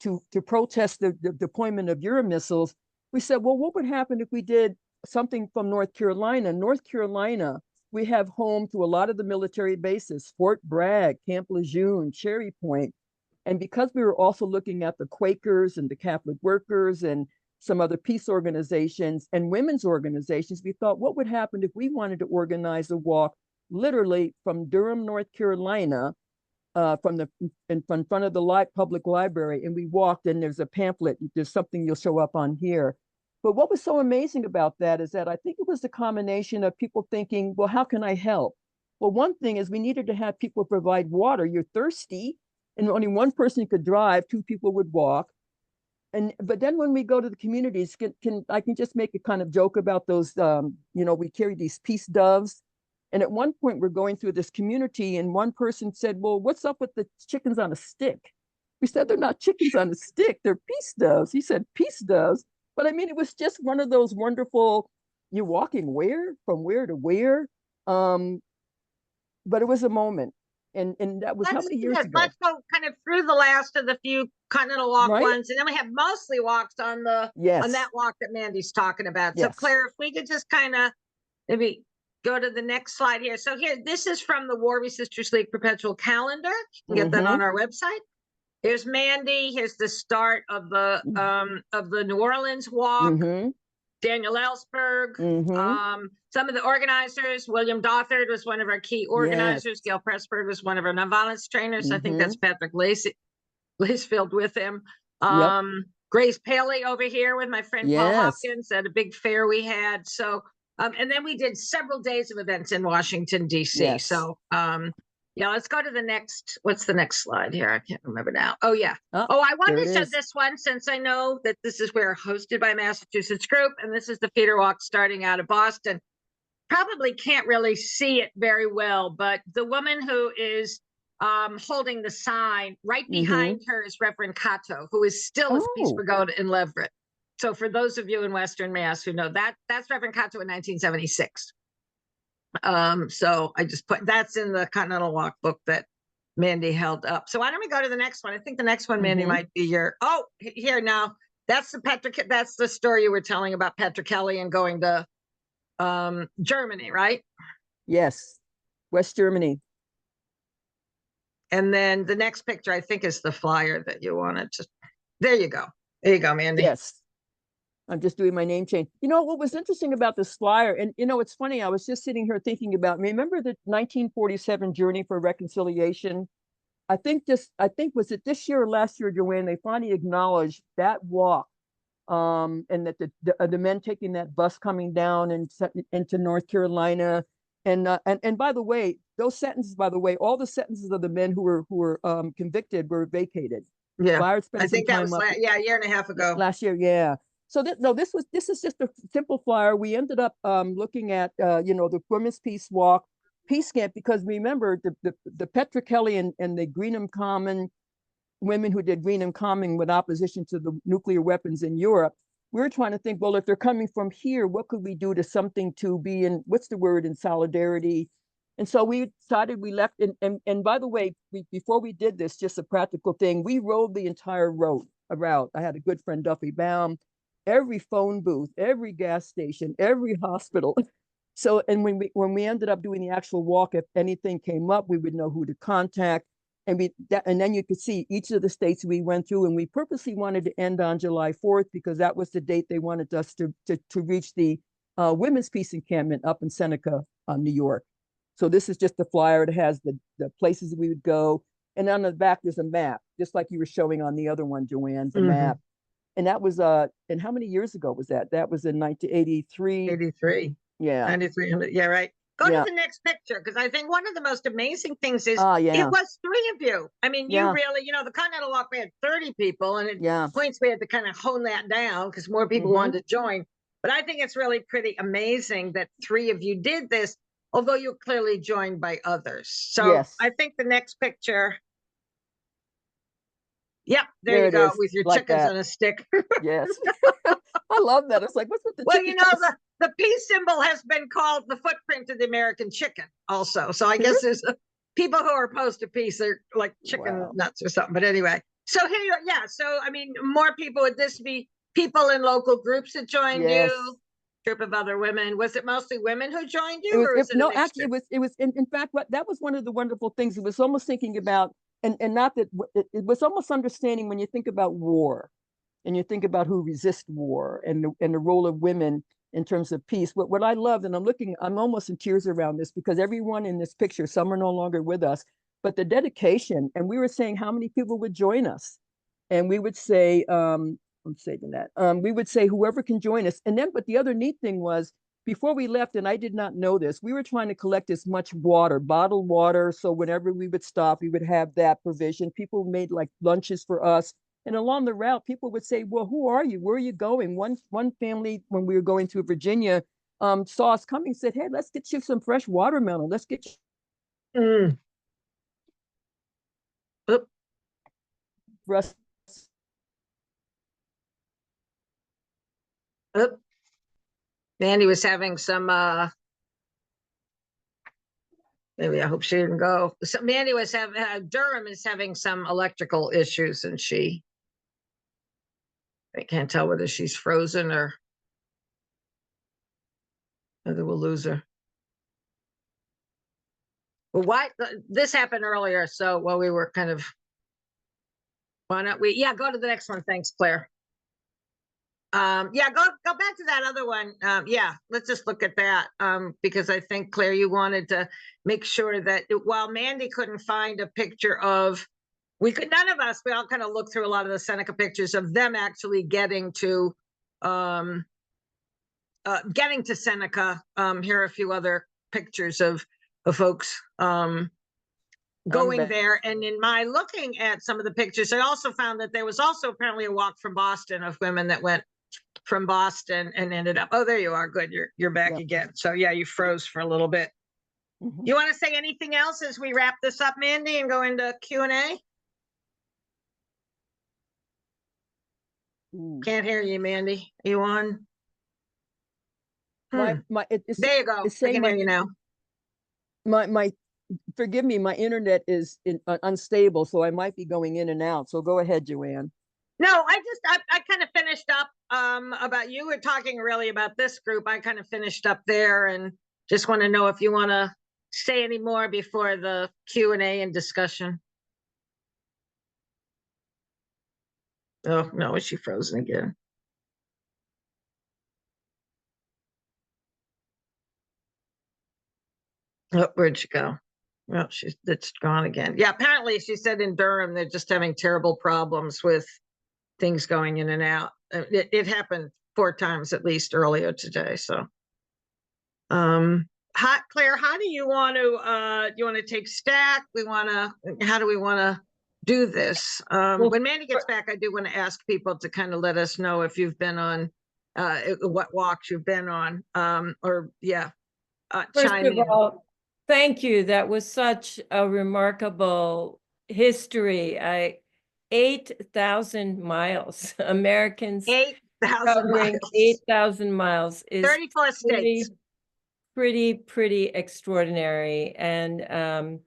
protest the deployment of Euro missiles, we said, well, what would happen if we did something from North Carolina? North Carolina, we have home to a lot of the military bases, Fort Bragg, Camp Lejeune, Cherry Point. And because we were also looking at the Quakers and the Catholic workers and some other peace organizations and women's organizations, we thought, what would happen if we wanted to organize a walk literally from Durham, North Carolina, in front of the public library, and we walked, and there's a pamphlet, there's something you'll show up on here. But what was so amazing about that is that I think it was the combination of people thinking, well, how can I help? Well, one thing is we needed to have people provide water. You're thirsty, and only one person could drive, 2 people would walk. But then when we go to the communities, I can just make a kind of joke about those, we carry these peace doves. And at one point we're going through this community, and one person said, well, what's up with the chickens on a stick? We said, they're not chickens on a stick, they're peace doves. He said, peace doves. But I mean, it was just one of those wonderful, you're walking from where to where? But it was a moment. And that was how many years ago? Let's go kind of through the last of the few Continental Walk ones. And then we have mostly walks on that walk that Mandy's talking about. So Claire, if we could just kind of maybe go to the next slide here. So here, this is from the War Resisters League perpetual calendar. You can get that on our website. Here's Mandy. Here's the start of the New Orleans walk. Daniel Ellsberg. Some of the organizers. William Dothard was one of our key organizers. Gail Pressburg was one of our nonviolence trainers. I think that's Patrick Lacefield with him. Grace Paley over here with my friend Paul Hopkins at a big fair we had. So, and then we did several days of events in Washington, D.C. So, yeah, let's go to the next. What's the next slide here? I can't remember now. Oh, yeah. I wanted to show this one since I know that this is where hosted by Massachusetts Group. And this is the feeder walk starting out of Boston. Probably can't really see it very well, but the woman who is holding the sign right behind her is Reverend Cato, who is still with Peace Pagoda in Leverett. So for those of you in Western Mass who know that, that's Reverend Cato in 1976. So I just put that's in the Continental Walk book that Mandy held up. So why don't we go to the next one? I think the next one, Mandy, might be your here now. That's the story you were telling about Patrick Kelly and going to Germany, right? Yes, West Germany. And then the next picture, I think, is the flyer that you wanted to. There you go. There you go, Mandy. Yes. I'm just doing my name change. You know, what was interesting about this flyer, and you know, it's funny, I was just sitting here thinking about, remember the 1947 Journey for Reconciliation? I think was it this year or last year, Joanne, they finally acknowledged that walk, and that the men taking that bus coming down and into North Carolina. And by the way, those sentences, by the way, all the sentences of the men who were convicted were vacated. Yeah, I think that was a year and a half ago. Last year, yeah. So this is just a simple flyer. We ended up looking at the Women's Peace Walk, Peace Camp, because remember the Petra Kelly and the Greenham Common women who did Greenham Common with opposition to the nuclear weapons in Europe. We were trying to think, well, if they're coming from here, what could we do to something to be in, in solidarity? And so we decided we left. And by the way, before we did this, just a practical thing, we rode the entire route. I had a good friend, Duffy Baum, every phone booth, every gas station, every hospital. So, and when we ended up doing the actual walk, if anything came up, we would know who to contact. And then you could see each of the states we went through, and we purposely wanted to end on July 4th because that was the date they wanted us to reach the Women's Peace Encampment up in Seneca, New York. So this is just the flyer. It has the places we would go. And on the back, there's a map, just like you were showing on the other one, Joanne, the map. And that was, and how many years ago was that? That was in 1983. 83. Yeah. 93. Yeah, right. Go to the next picture, because I think one of the most amazing things is it was 3 of you. I mean, you really, the Continental Walk, we had 30 people, and at points we had to kind of hone that down because more people wanted to join. But I think it's really pretty amazing that 3 of you did this, although you're clearly joined by others. So I think the next picture. Yep, there you go, with your like chickens on a stick. Yes. I love that. It's like, what's with the chicken? Well, the peace symbol has been called the footprint of the American chicken also. So I guess there's people who are opposed to peace are like chicken nuts or something. But anyway, so here you are. So, I mean, more people, would this be people in local groups that joined you? Group of other women? Was it mostly women who joined you? Actually, it was in fact, that was one of the wonderful things. It was almost thinking about, and not that it was almost understanding when you think about war and you think about who resists war and the role of women in terms of peace. What I loved, and I'm almost in tears around this because everyone in this picture, some are no longer with us, but the dedication, and we were saying how many people would join us. And we would say, I'm saving that. We would say whoever can join us. And then, but the other neat thing was, before we left, and I did not know this, we were trying to collect as much water, bottled water. So whenever we would stop, we would have that provision. People made like lunches for us. And along the route, people would say, well, who are you? Where are you going? One family, when we were going to Virginia, saw us coming, said, hey, let's get you some fresh watermelon. Let's get you. Russ. Mandy was having some maybe I hope she didn't go. So Mandy was having Durham is having some electrical issues, and I can't tell whether she's frozen or whether we'll lose her. Well, why, this happened earlier, so while we were kind of, why not we, yeah, go to the next one. Thanks, Claire. Yeah, go back to that other one. Yeah, let's just look at that. Because I think, Claire, you wanted to make sure that while Mandy couldn't find a picture of, none of us, we all kind of looked through a lot of the Seneca pictures of them actually getting to Seneca. Here are a few other pictures of folks going there. And in my looking at some of the pictures, I also found that there was also apparently a walk from Boston of women that went from Boston and ended up, oh, there you are. Good. You're back again. So yeah, you froze for a little bit. You want to say anything else as we wrap this up, Mandy, and go into Q&A? Can't hear you, Mandy. You on? There you go. I can hear you now. Forgive me, my internet is unstable, so I might be going in and out. So go ahead, Joanne. No, I kind of finished up about, you were talking really about this group. I kind of finished up there and just want to know if you want to say any more before the Q&A and discussion. Oh, no, is she frozen again? Oh, where'd she go? Well, it's gone again. Yeah, apparently she said in Durham, they're just having terrible problems with things going in and out. It happened 4 times at least earlier today. So, Claire, how do you want to take stack? How do we want to do this? When Mandy gets back, I do want to ask people to kind of let us know if you've been on, what walks you've been on, First of all, thank you. That was such a remarkable history. 8,000 miles. Americans 8,000 miles. 8,000 miles is 34 states. Pretty extraordinary. And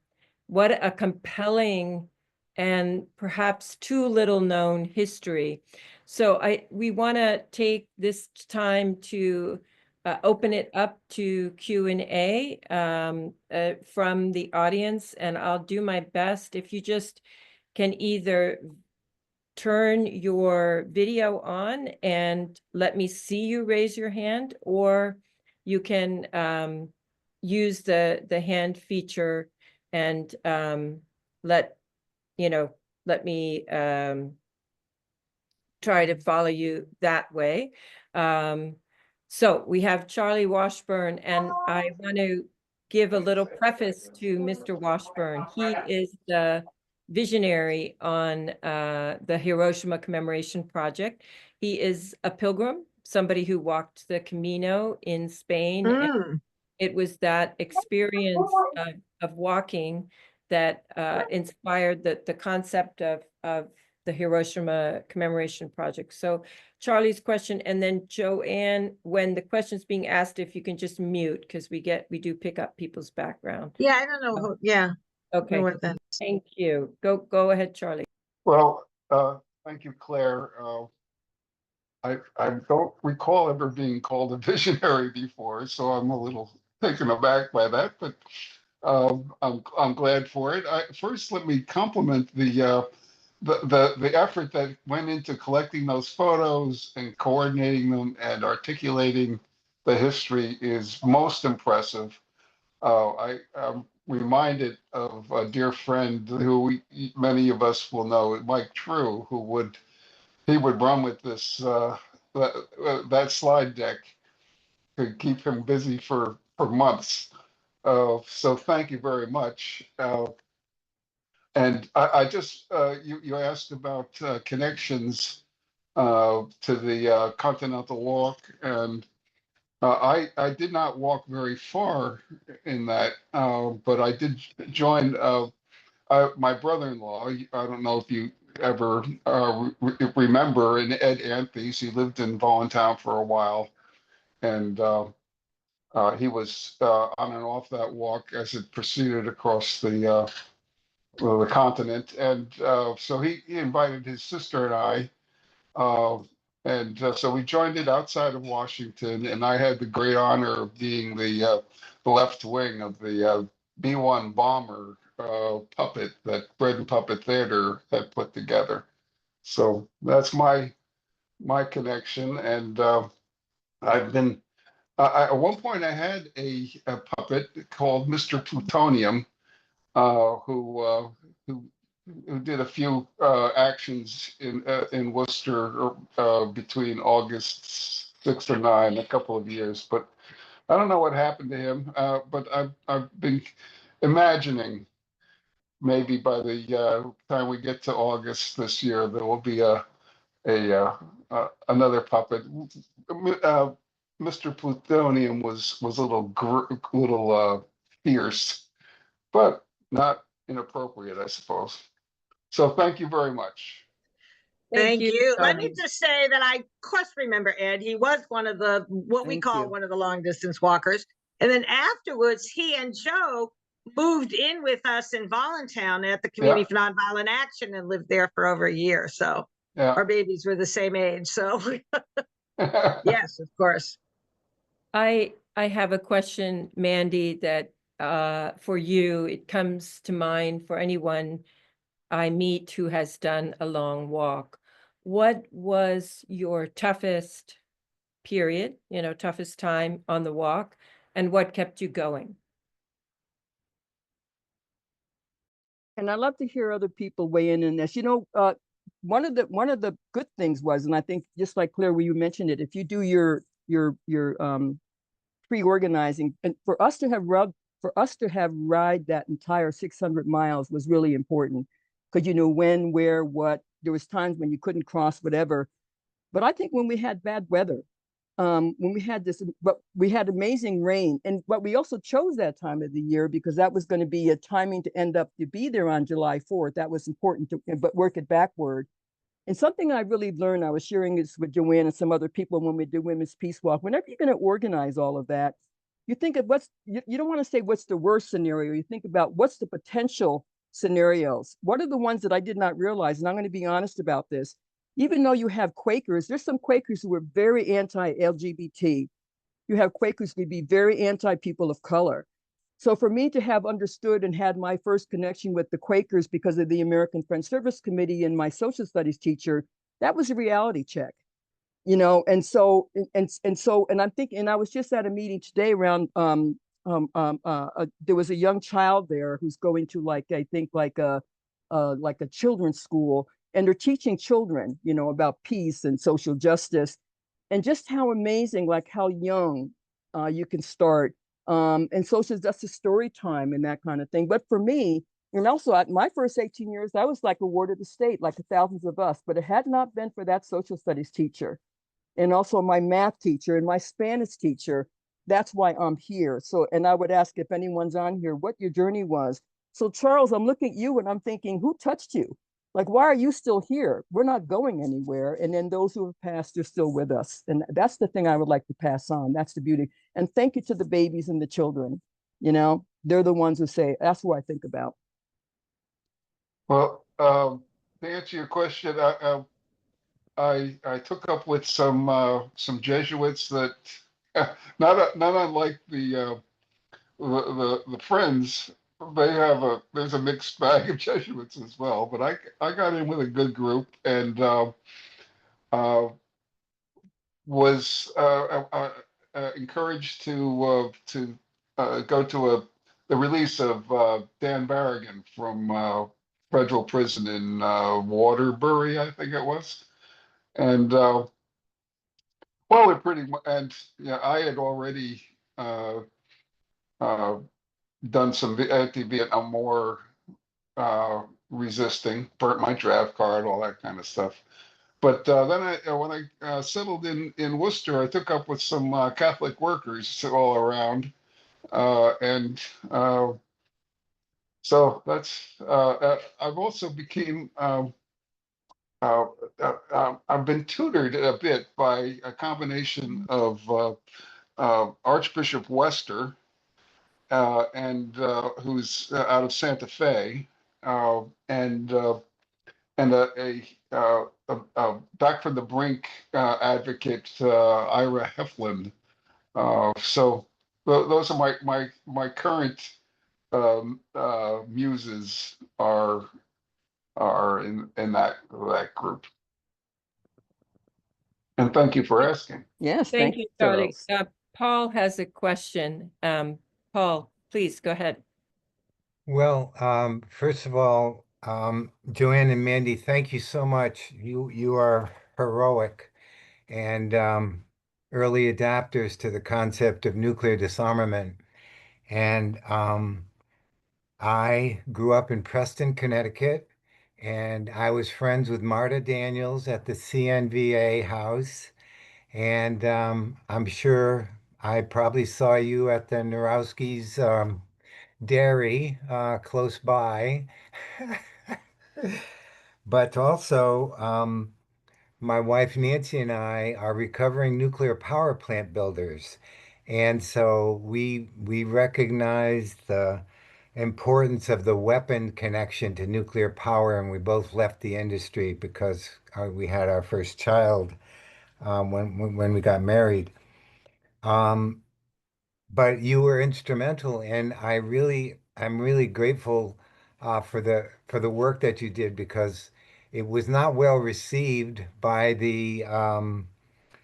what a compelling and perhaps too little known history. So we want to take this time to open it up to Q&A from the audience, and I'll do my best. If you just can either turn your video on and let me see you raise your hand, or you can use the hand feature and let me try to follow you that way. So we have Charlie Washburn, and I want to give a little preface to Mr. Washburn. He is the visionary on the Hiroshima Commemoration Project. He is a pilgrim, somebody who walked the Camino in Spain. And it was that experience of walking that inspired the concept of the Hiroshima Commemoration Project. So Charlie's question, and then Joanne, when the question's being asked, if you can just mute, because we do pick up people's background. Yeah, I don't know. Yeah. Okay. Thank you. Go ahead, Charlie. Well, thank you, Claire. I don't recall ever being called a visionary before, so I'm a little taken aback by that, but I'm glad for it. First, let me compliment the effort that went into collecting those photos and coordinating them and articulating the history is most impressive. I'm reminded of a dear friend who many of us will know, Mike True, who would run with this that slide deck to keep him busy for months. So thank you very much. And I just, you asked about connections to the Continental Walk, and I did not walk very far in that, but I did join my brother-in-law. I don't know if you ever remember, and Ed Anthes. He lived in Voluntown for a while, and he was on and off that walk as it proceeded across the continent. And so he invited his sister and I, and so we joined it outside of Washington. And I had the great honor of being the left wing of the B-1 bomber puppet that Bread and Puppet Theater had put together. So that's my connection. And I've been at one point I had a puppet called Mr. Plutonium, who did a few actions in Worcester between August 6th or 9, a couple of years, but I don't know what happened to him. But I've been imagining maybe by the time we get to August this year, there will be another puppet. Mr. Plutonium was a little fierce, but not inappropriate, I suppose. So thank you very much. Thank you. Let me Tony. just say that I, of course, remember Ed. He was one of the, what we Thank call you. one of the long distance walkers. And then afterwards, he and Joe moved in with us in Voluntown at the Community for Nonviolent Action and lived there for over a year. So Yeah. our babies were the same age. So yes, of course. I have a question, Mandy, that for you, it comes to mind for anyone I meet who has done a long walk. What was your toughest period, toughest time on the walk, and what kept you going? And I love to hear other people weigh in this. One of the good things was, and I think just like Claire, where you mentioned it, if you do your pre-organizing, and for us to have ride that entire 600 miles was really important, because you know when, where, what. There was times when you couldn't cross whatever, but I think when we had bad weather, when we had this, but we had amazing rain, but we also chose that time of the year because that was going to be a timing to end up to be there on July 4th. That was important to, but work it backward. And something I really learned, I was sharing this with Joanne and some other people when we do Women's Peace Walk, whenever you're going to organize all of that, you think of you don't want to say what's the worst scenario. You think about what's the potential scenarios. What are the ones that I did not realize? And I'm going to be honest about this. Even though you have Quakers, there's some Quakers who are very anti-LGBT. You have Quakers who would be very anti-people of color. So for me to have understood and had my first connection with the Quakers because of the American Friends Service Committee and my social studies teacher, that was a reality check, And so I'm thinking, and I was just at a meeting today around there was a young child there who's going to I think like a children's school, and they're teaching children, about peace and social justice, and just how amazing, like how young you can start, and social justice story time and that kind of thing. But for me, and also my first 18 years, I was like a ward of the state, like the thousands of us, but it had not been for that social studies teacher, and also my math teacher and my Spanish teacher. That's why I'm here. So, and I would ask if anyone's on here, what your journey was. So Charles, I'm looking at you and I'm thinking, who touched you? Like, why are you still here? We're not going anywhere. And then those who have passed are still with us. And that's the thing I would like to pass on. That's the beauty. And thank you to the babies and the children. They're the ones who say, that's what I think about. Well, to answer your question, I took up with some Jesuits that not unlike the Friends. There's a mixed bag of Jesuits as well, but I got in with a good group and was encouraged to go to the release of Dan Barrigan from federal prison in Waterbury, I think it was, and well, it pretty much, and yeah, I had already uh, done some anti-Vietnam War resisting, burnt my draft card, all that kind of stuff. But then when I settled in Worcester, I took up with some Catholic workers all around, and so that's. I've also became. I've been tutored a bit by a combination of Archbishop Wester, and who's out of Santa Fe, and a back from the brink advocate, Ira Heflin. So those are my current muses are in that group. And thank you for asking. Yes, Thank you, Charlie. Charles. Paul has a question. Paul, please go ahead. Well, first of all, Joanne and Mandy, thank you so much. You are heroic and early adapters to the concept of nuclear disarmament. And I grew up in Preston, Connecticut, and I was friends with Marta Daniels at the CNVA house. And I'm sure I probably saw you at the Narowski's dairy close by. But also, my wife Nancy and I are recovering nuclear power plant builders. And so we recognize the importance of the weapon connection to nuclear power, and we both left the industry because we had our first child when we got married. Um, but you were instrumental, and I'm really grateful for the work that you did because it was not well received by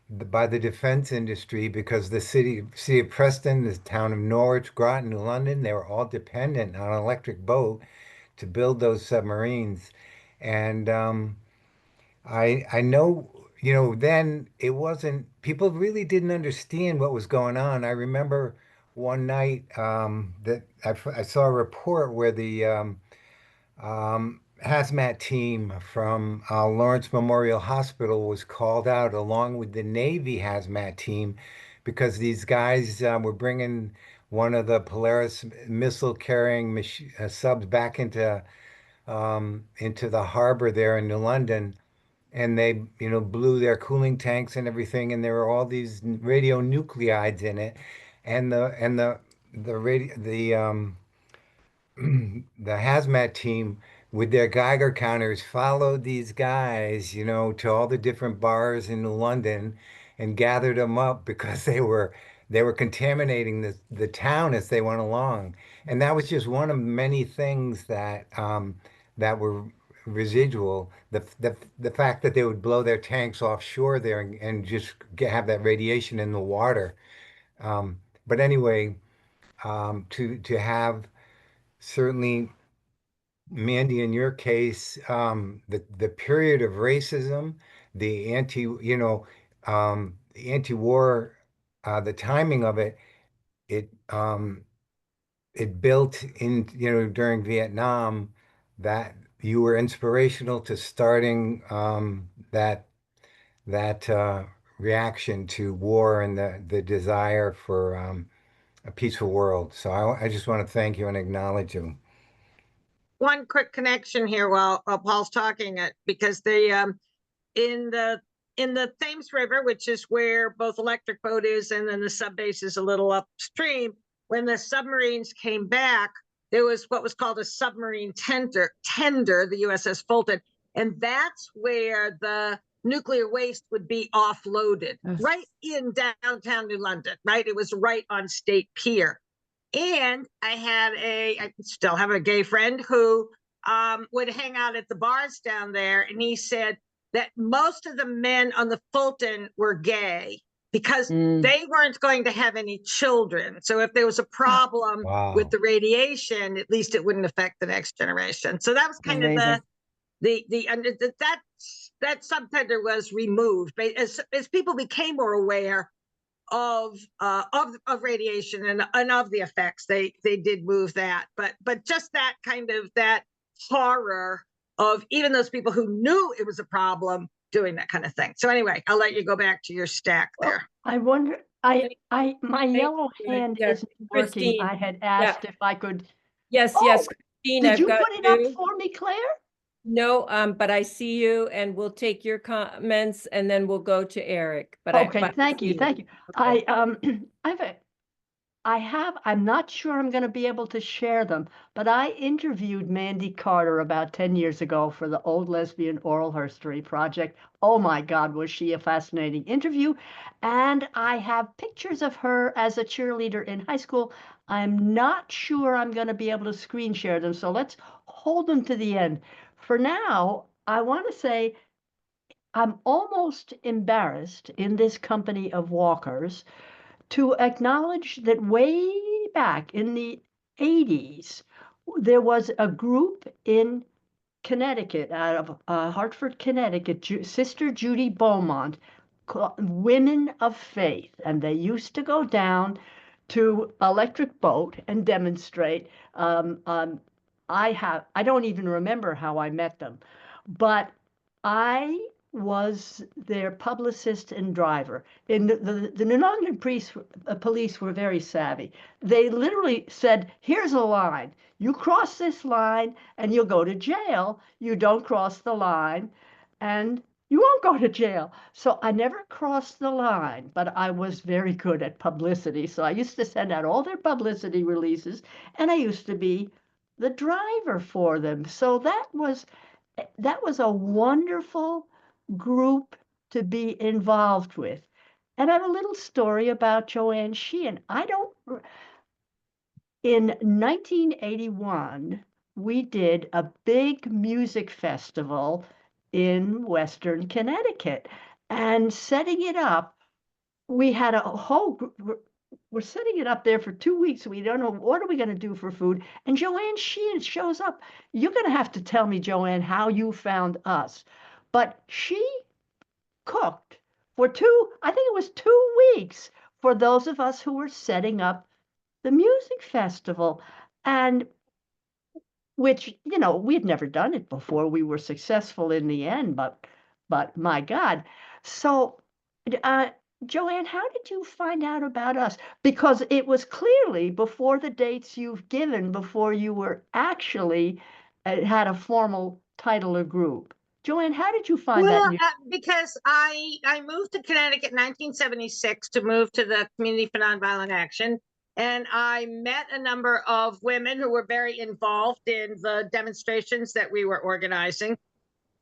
by the defense industry because the city of Preston, the town of Norwich, Groton, New London, they were all dependent on an electric boat to build those submarines, and I know, then it wasn't, people really didn't understand what was going on. I remember one night that I saw a report where the hazmat team from Lawrence Memorial Hospital was called out along with the Navy hazmat team because these guys were bringing one of the Polaris missile carrying subs back into the harbor there in New London, and they blew their cooling tanks and everything, and there were all these radionuclides in it, and the radio the hazmat team with their Geiger counters followed these guys, to all the different bars in London and gathered them up because they were contaminating the town as they went along. And that was just one of many things that were residual. The fact that they would blow their tanks offshore there and just have that radiation in the water. But anyway, to have certainly, Mandy, in your case, the period of racism, the the anti-war, the timing of it, it it built in, during Vietnam, that you were inspirational to starting that reaction to war and the desire for a peaceful world. So I just want to thank you and acknowledge you. One quick connection here while Paul's talking, because in the Thames River, which is where both Electric Boat is, and then the sub base is a little upstream. When the submarines came back, there was what was called a submarine tender, the USS Fulton, and that's where the nuclear waste would be offloaded, right in downtown New London, right? It was right on State Pier. And I still have a gay friend who would hang out at the bars down there. And he said that most of the men on the Fulton were gay because they weren't going to have any children. So if there was a problem with the radiation, at least it wouldn't affect the next generation. So that was kind of that subtender was removed. But as people became more aware of radiation and of the effects, they did move that, but just that kind of that horror of even those people who knew it was a problem doing that kind of thing. So anyway, I'll let you go back to your stack there. I wonder, my yellow hand isn't working. Christine. I had asked if I could. Yes, Christine, Did you put it up for me, Claire? No, but I see you, and we'll take your comments, and then we'll go to Eric. But okay, thank you. Okay. I'm not sure I'm going to be able to share them, but I interviewed Mandy Carter about 10 years ago for the Old Lesbian Oral History Project. Oh my God, was she a fascinating interview. And I have pictures of her as a cheerleader in high school. I'm not sure I'm going to be able to screen share them, so let's hold them to the end. For now, I want to say I'm almost embarrassed in this company of walkers to acknowledge that way back in the 80s, there was a group in Connecticut, out of Hartford, Connecticut, Sister Judy Beaumont, Women of Faith, and they used to go down to Electric Boat and demonstrate. I don't even remember how I met them, but I was their publicist and driver. And the New England police were very savvy. They literally said, here's a line. You cross this line and you'll go to jail. You don't cross the line and you won't go to jail. So I never crossed the line, but I was very good at publicity. So I used to send out all their publicity releases and I used to be the driver for them. So that was a wonderful group to be involved with. And I have a little story about Joanne Sheehan. In 1981, we did a big music festival in Western Connecticut. And setting it up, we had a whole group. We're setting it up there for 2 weeks. We don't know what are we going to do for food. And Joanne Sheehan shows up. You're going to have to tell me, Joanne, how you found us. But she cooked for I think it was 2 weeks for those of us who were setting up the music festival. And which, we had never done it before. We were successful in the end, but my God. So, Joanne, how did you find out about us? Because it was clearly before the dates you've given, before you were actually had a formal title or group. Joanne, how did you find that? Because I moved to Connecticut in 1976 to move to the Community for Nonviolent Action. And I met a number of women who were very involved in the demonstrations that we were organizing.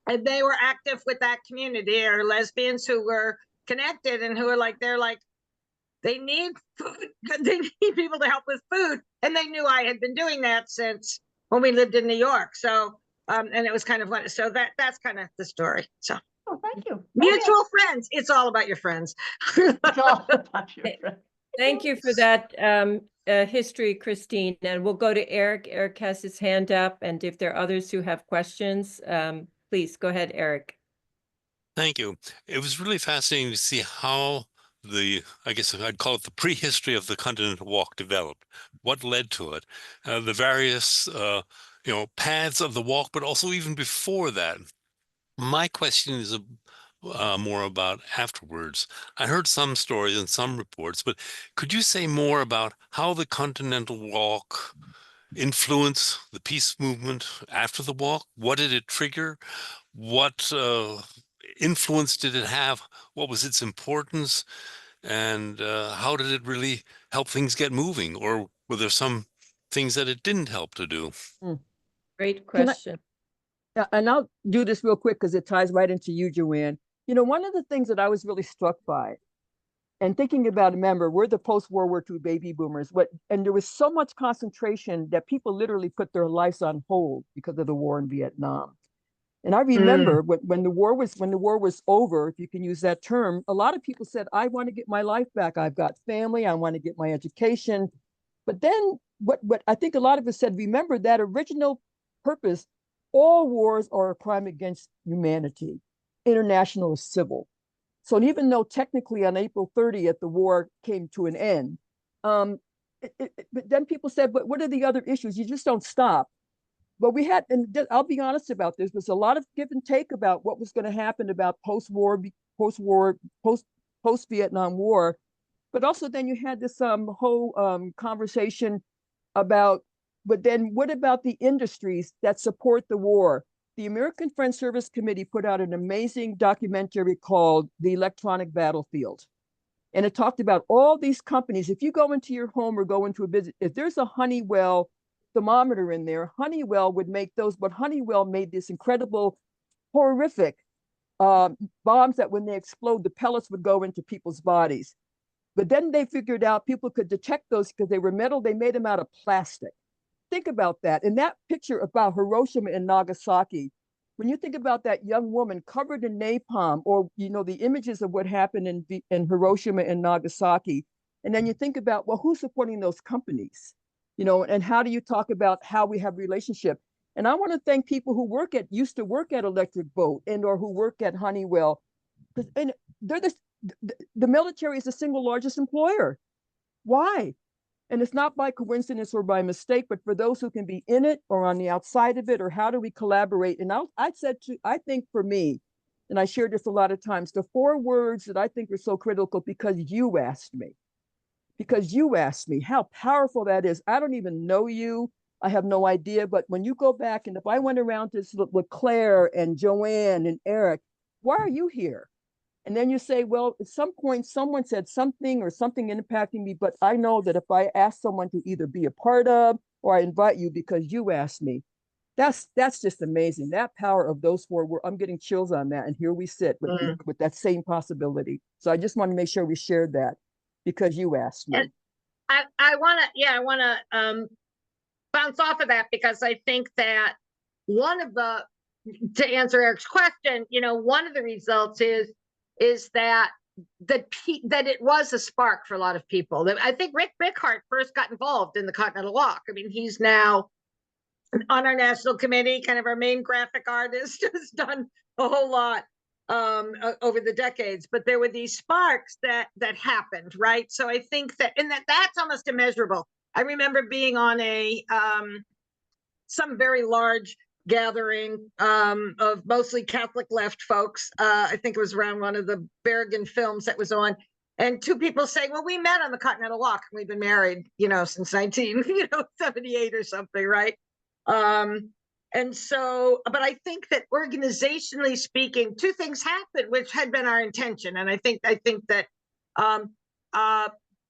And they were active with that community, or lesbians who were connected and who are they need food. They need people to help with food. And they knew I had been doing that since when we lived in New York. So, and it was kind of like, so that's kind of the story. So. Oh, thank you. Mutual friends. It's all about your friends. It's all about your friends. Thank you for that history, Christine. And we'll go to Eric. Eric has his hand up. And if there are others who have questions, please go ahead, Eric. Thank you. It was really fascinating to see how I guess I'd call it the prehistory of the Continental Walk developed, what led to it, the various, paths of the walk, but also even before that. My question is more about afterwards. I heard some stories and some reports, but could you say more about how the Continental Walk influenced the peace movement after the walk? What did it trigger? What influence did it have? What was its importance? And how did it really help things get moving? Or were there some things that it didn't help to do? Great question. And I'll do this real quick because it ties right into you, Joanne. One of the things that I was really struck by, and thinking about, remember, we're the post-World War II baby boomers, and there was so much concentration that people literally put their lives on hold because of the war in Vietnam. And I remember when the war was over, if you can use that term, a lot of people said, I want to get my life back. I've got family. I want to get my education. But then what I think a lot of us said, remember that original purpose. All wars are a crime against humanity. International is civil. So even though technically on April 30th, the war came to an end, but then people said, but what are the other issues? You just don't stop. But we had, and I'll be honest about this, there's a lot of give and take about what was going to happen about post-Vietnam War. But also then you had this whole conversation about, but then what about the industries that support the war? The American Friends Service Committee put out an amazing documentary called The Electronic Battlefield. And it talked about all these companies. If you go into your home or go into a business, if there's a Honeywell thermometer in there, Honeywell would make those, but Honeywell made this incredible, horrific bombs that when they explode, the pellets would go into people's bodies. But then they figured out people could detect those because they were metal. They made them out of plastic. Think about that. In that picture about Hiroshima and Nagasaki, when you think about that young woman covered in napalm, or the images of what happened in Hiroshima and Nagasaki, and then you think about, well, who's supporting those companies? And how do you talk about how we have relationship? And I want to thank people who used to work at Electric Boat or who work at Honeywell, and they're the military is the single largest employer. Why? And it's not by coincidence or by mistake, but for those who can be in it or on the outside of it, or how do we collaborate? And I think for me, and I shared this a lot of times, the 4 words that I think are so critical, because you asked me how powerful that is. I don't even know you. I have no idea. But when you go back, and if I went around this with Claire and Joanne and Eric, why are you here? And then you say, well, at some point, someone said something or something impacting me, but I know that if I ask someone to either be a part of, or I invite you because you asked me, that's just amazing. That power of those 4 words, I'm getting chills on that. And here we sit with that same possibility. So I just want to make sure we shared that because you asked me. And I want to bounce off of that, because I think that to answer Eric's question, one of the results is that it was a spark for a lot of people. I think Rick Bickhart first got involved in the Continental Walk. I mean, he's now on our national committee, kind of our main graphic artist, has done a whole lot over the decades. But there were these sparks that happened, right? So I think that's almost immeasurable. I remember being on some very large gathering of mostly Catholic left folks. I think it was around one of the Berrigan films that was on, and 2 people saying, well, we met on the Continental Walk. We've been married, since 1978 or something, right? And so, but I think that organizationally speaking, 2 things happened, which had been our intention. And I think that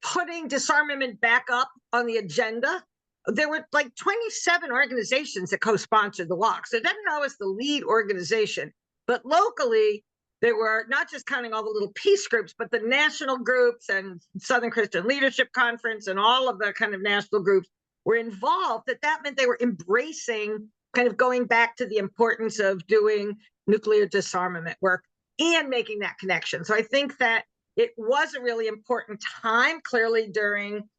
putting disarmament back up on the agenda, there were like 27 organizations that co-sponsored the walk. So it doesn't always the lead organization, but locally, there were, not just counting all the little peace groups, but the national groups and Southern Christian Leadership Conference and all of the kind of national groups were involved. That meant they were embracing, kind of going back to the importance of doing nuclear disarmament work and making that connection. So I think that it was a really important time, clearly during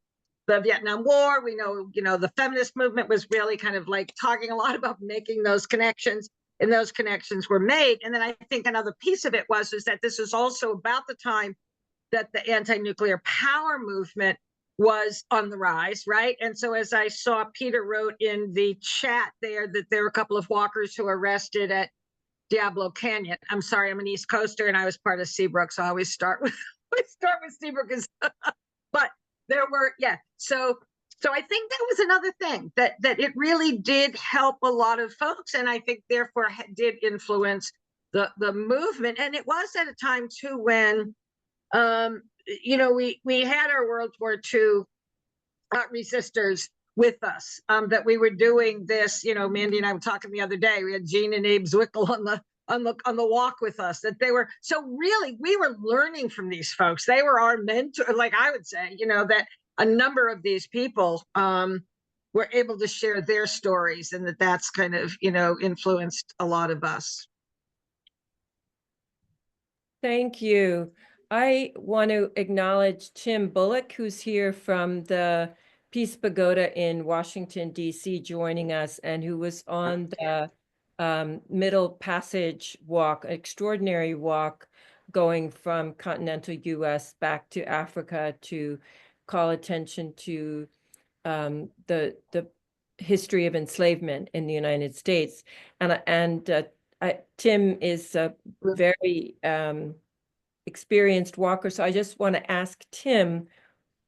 the Vietnam War. We know, the feminist movement was really kind of like talking a lot about making those connections, and those connections were made. And then I think another piece of it was that this is also about the time that the anti-nuclear power movement was on the rise, right? And so as I saw Peter wrote in the chat there that there were a couple of walkers who were arrested at Diablo Canyon. I'm sorry, I'm an East Coaster and I was part of Seabrook, so I always start with Seabrook, but there were, so I think that was another thing that it really did help a lot of folks, and I think therefore did influence the movement. And it was at a time too when we had our World War II resistors with us, that we were doing this. Mandy and I were talking the other day. We had Jean and Abe Zwickel on the walk with us. That they were, so really we were learning from these folks. They were our mentor. Like I would say, that a number of these people were able to share their stories, and that's kind of influenced a lot of us. Thank you. I want to acknowledge Tim Bullock, who's here from the Peace Pagoda in Washington, D.C., joining us, and who was on the Middle Passage walk, extraordinary walk going from continental U.S. back to Africa to call attention to the history of enslavement in the United States. And Tim is a very experienced walker. So I just want to ask Tim,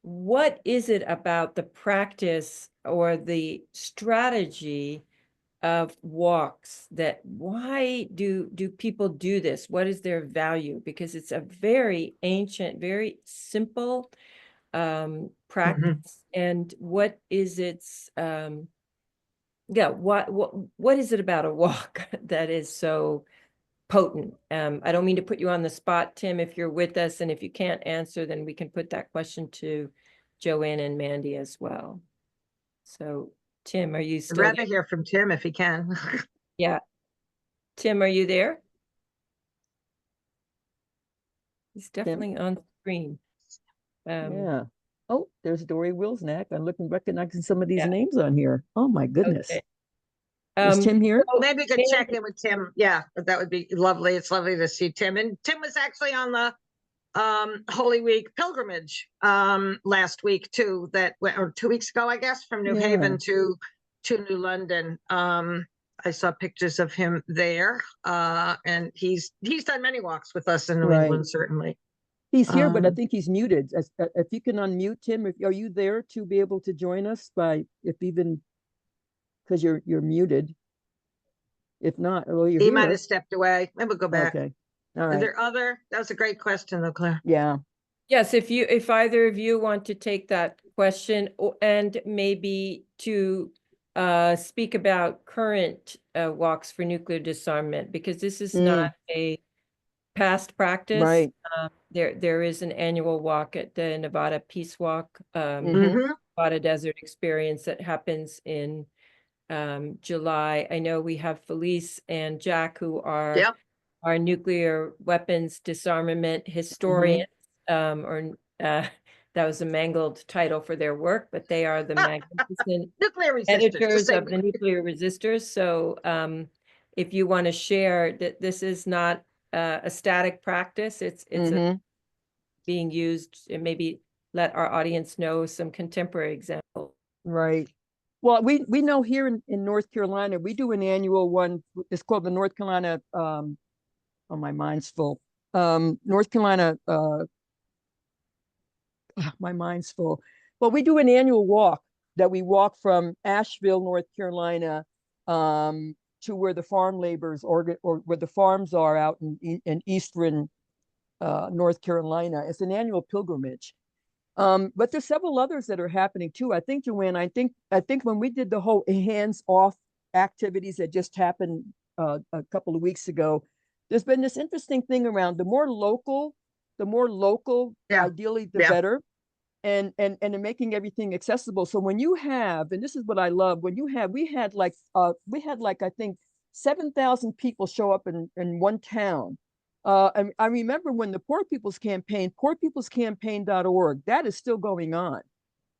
what is it about the practice or the strategy of walks why do people do this? What is their value? Because it's a very ancient, very simple practice. And what is its what is it about a walk that is so potent. I don't mean to put you on the spot, Tim, if you're with us, and if you can't answer, then we can put that question to Joanne and Mandy as well. So, Tim, are you I'd still rather there? hear from Tim if he can. Yeah. Tim, are you there? He's definitely on screen. Yeah. Oh, there's Dory Wilsnack. I'm recognizing some of these Yeah. names on here. Oh my goodness. Okay. Is Tim here? Well, maybe we could Mandy- check in with Tim. Yeah, but that would be lovely. It's lovely to see Tim. And Tim was actually on the Holy Week pilgrimage last week too, or 2 weeks ago, I guess, from New Yeah. Haven to New London. I saw pictures of him there, and he's done many walks with us in New Right. England, certainly. He's here, but I think he's muted. If you can unmute Tim, are you there to be able to join us because you're muted? If not, well, you're He here. might have stepped away. Maybe we'll go back. Okay. All Is right. there other? That was a great question, though, Claire. Yeah. Yes, if either of you want to take that question and maybe to speak about current walks for nuclear disarmament, because this is not a past practice. Right. There is an annual walk at the Nevada Peace Walk, Mhm. Nevada Desert Experience that happens in July. I know we have Felice and Jack, who are Yep. our nuclear weapons disarmament historians, that was a mangled title for their work, but they are the magnificent Nuclear resistors. editors of the nuclear resistors. So if you want to share that this is not a static practice, it's being used, and maybe let our audience know some contemporary examples. Right. Well, we know here in North Carolina, we do an annual one. It's called the North Carolina, oh, my mind's full. North Carolina, my mind's full. Well, we do an annual walk that we walk from Asheville, North Carolina, to where the farm laborers or where the farms are out in eastern North Carolina. It's an annual pilgrimage. But there's several others that are happening too. I think, Joanne, I think when we did the whole hands-off activities that just happened a couple of weeks ago, there's been this interesting thing around the more local, ideally the better, and making everything accessible. So when you have, and this is what I love, we had like I think 7,000 people show up in one town. And I remember when the Poor People's Campaign, poorpeoplescampaign.org, that is still going on.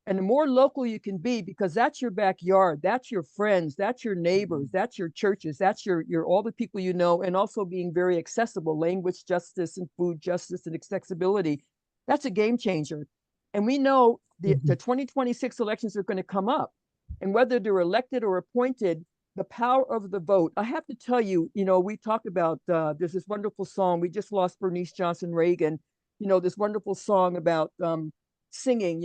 And the more local you can be, because that's your backyard, that's your friends, that's your neighbors, that's your churches, that's your all the people you know, and also being very accessible, language justice and food justice and accessibility. That's a game changer. And we know the 2026 elections are going to come up, and whether they're elected or appointed, the power of the vote. I have to tell you, we talk about, there's this wonderful song. We just lost Bernice Johnson Reagan, this wonderful song about singing,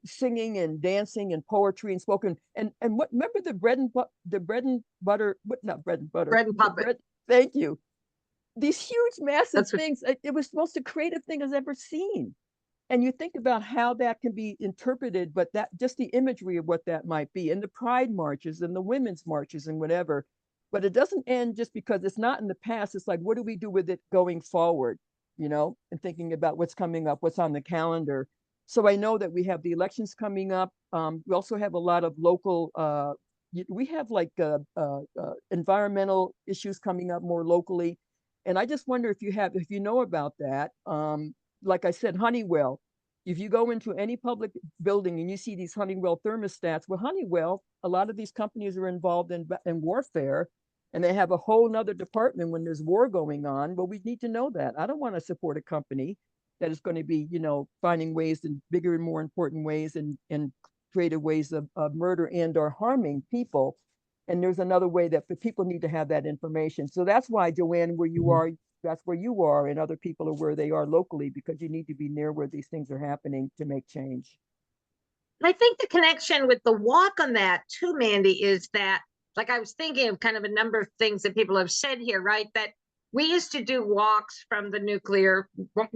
singing and dancing and poetry and spoken. And what, remember the bread and butter, not bread and butter. Bread and puppet. Thank you. These huge, massive That's things. It was the most creative thing I've ever seen. And you think about how that can be interpreted, but that just the imagery of what that might be, and the pride marches and the women's marches and whatever. But it doesn't end just because it's not in the past. It's like, what do we do with it going forward? And thinking about what's coming up, what's on the calendar. So I know that we have the elections coming up. We also have a lot of local, we have like environmental issues coming up more locally. And I just wonder if you know about that. Like I said, Honeywell, if you go into any public building and you see these Honeywell thermostats, well, Honeywell, a lot of these companies are involved in warfare, and they have a whole nother department when there's war going on. But we need to know that. I don't want to support a company that is going to be, finding ways in bigger and more important ways and creative ways of murder and or harming people. And there's another way that the people need to have that information. So that's why, Joanne, where you are, that's where you are, and other people are where they are locally, because you need to be near where these things are happening to make change. I think the connection with the walk on that too, Mandy, is that, like, I was thinking of kind of a number of things that people have said here, right? That we used to do walks from the nuclear, a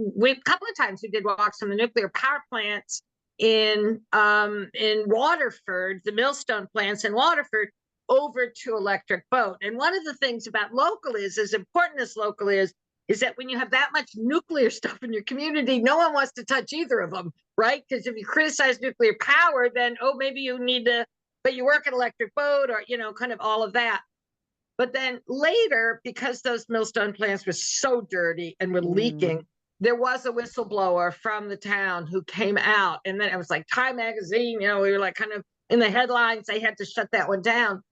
couple of times we did walks from the nuclear power plants in Waterford, the Millstone plants in Waterford, over to electric boat. And one of the things about local is, as important as local is that when you have that much nuclear stuff in your community, no one wants to touch either of them, right? Because if you criticize nuclear power, then, oh, maybe you need to, but you work at electric boat, or, you know, kind of all of that. But then later, because those millstone plants were so dirty and were leaking, there was a whistleblower from the town who came out. And then it was like Time Magazine, you know, we were like kind of in the headlines. They had to shut that one down.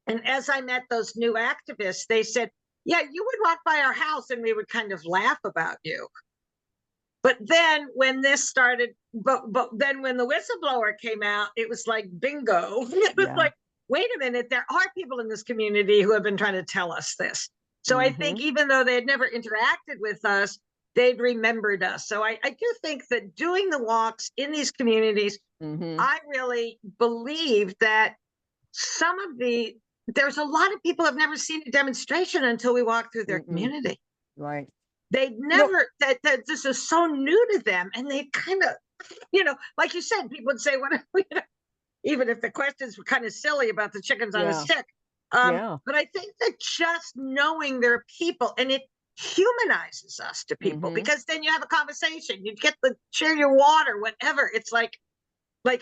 And as I met those new activists, they said, yeah, you would walk by our house and we would kind of laugh about you. But then when this started, but then when the whistleblower came out, it was like bingo. It was like, wait a minute, there are people in this community who have been trying to tell us this. So I think even though they had never interacted with us, they'd remembered us. So I do think that doing the walks in these communities, I really believe that there's a lot of people have never seen a demonstration until we walk through their community. Right. They never, that this is so new to them. And they kind of, you know, like you said, people would say, even if the questions were kind of silly about the chickens on a stick. But I think that just knowing there are people, and it humanizes us to people, because then you have a conversation, you get to share your water, whatever. It's like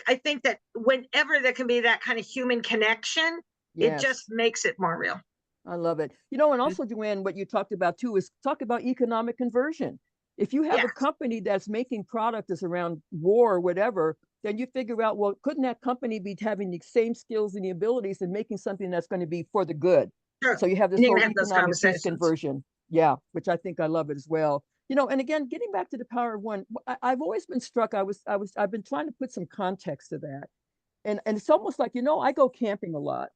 I think that whenever there can be that kind of human connection, it just makes it more real. I love it. You know, and also, Joanne, what you talked about too is talk about economic conversion. If you have a company that's making product that's around war or whatever, then you figure out, well, couldn't that company be having the same skills and the abilities and making something that's going to be for the good? Sure. So you have this whole economic peace conversion. Yeah, which I think I love it as well. You know, and again, getting back to the power of one, I've always been struck. I've been trying to put some context to that. And it's almost like, you know, I go camping a lot.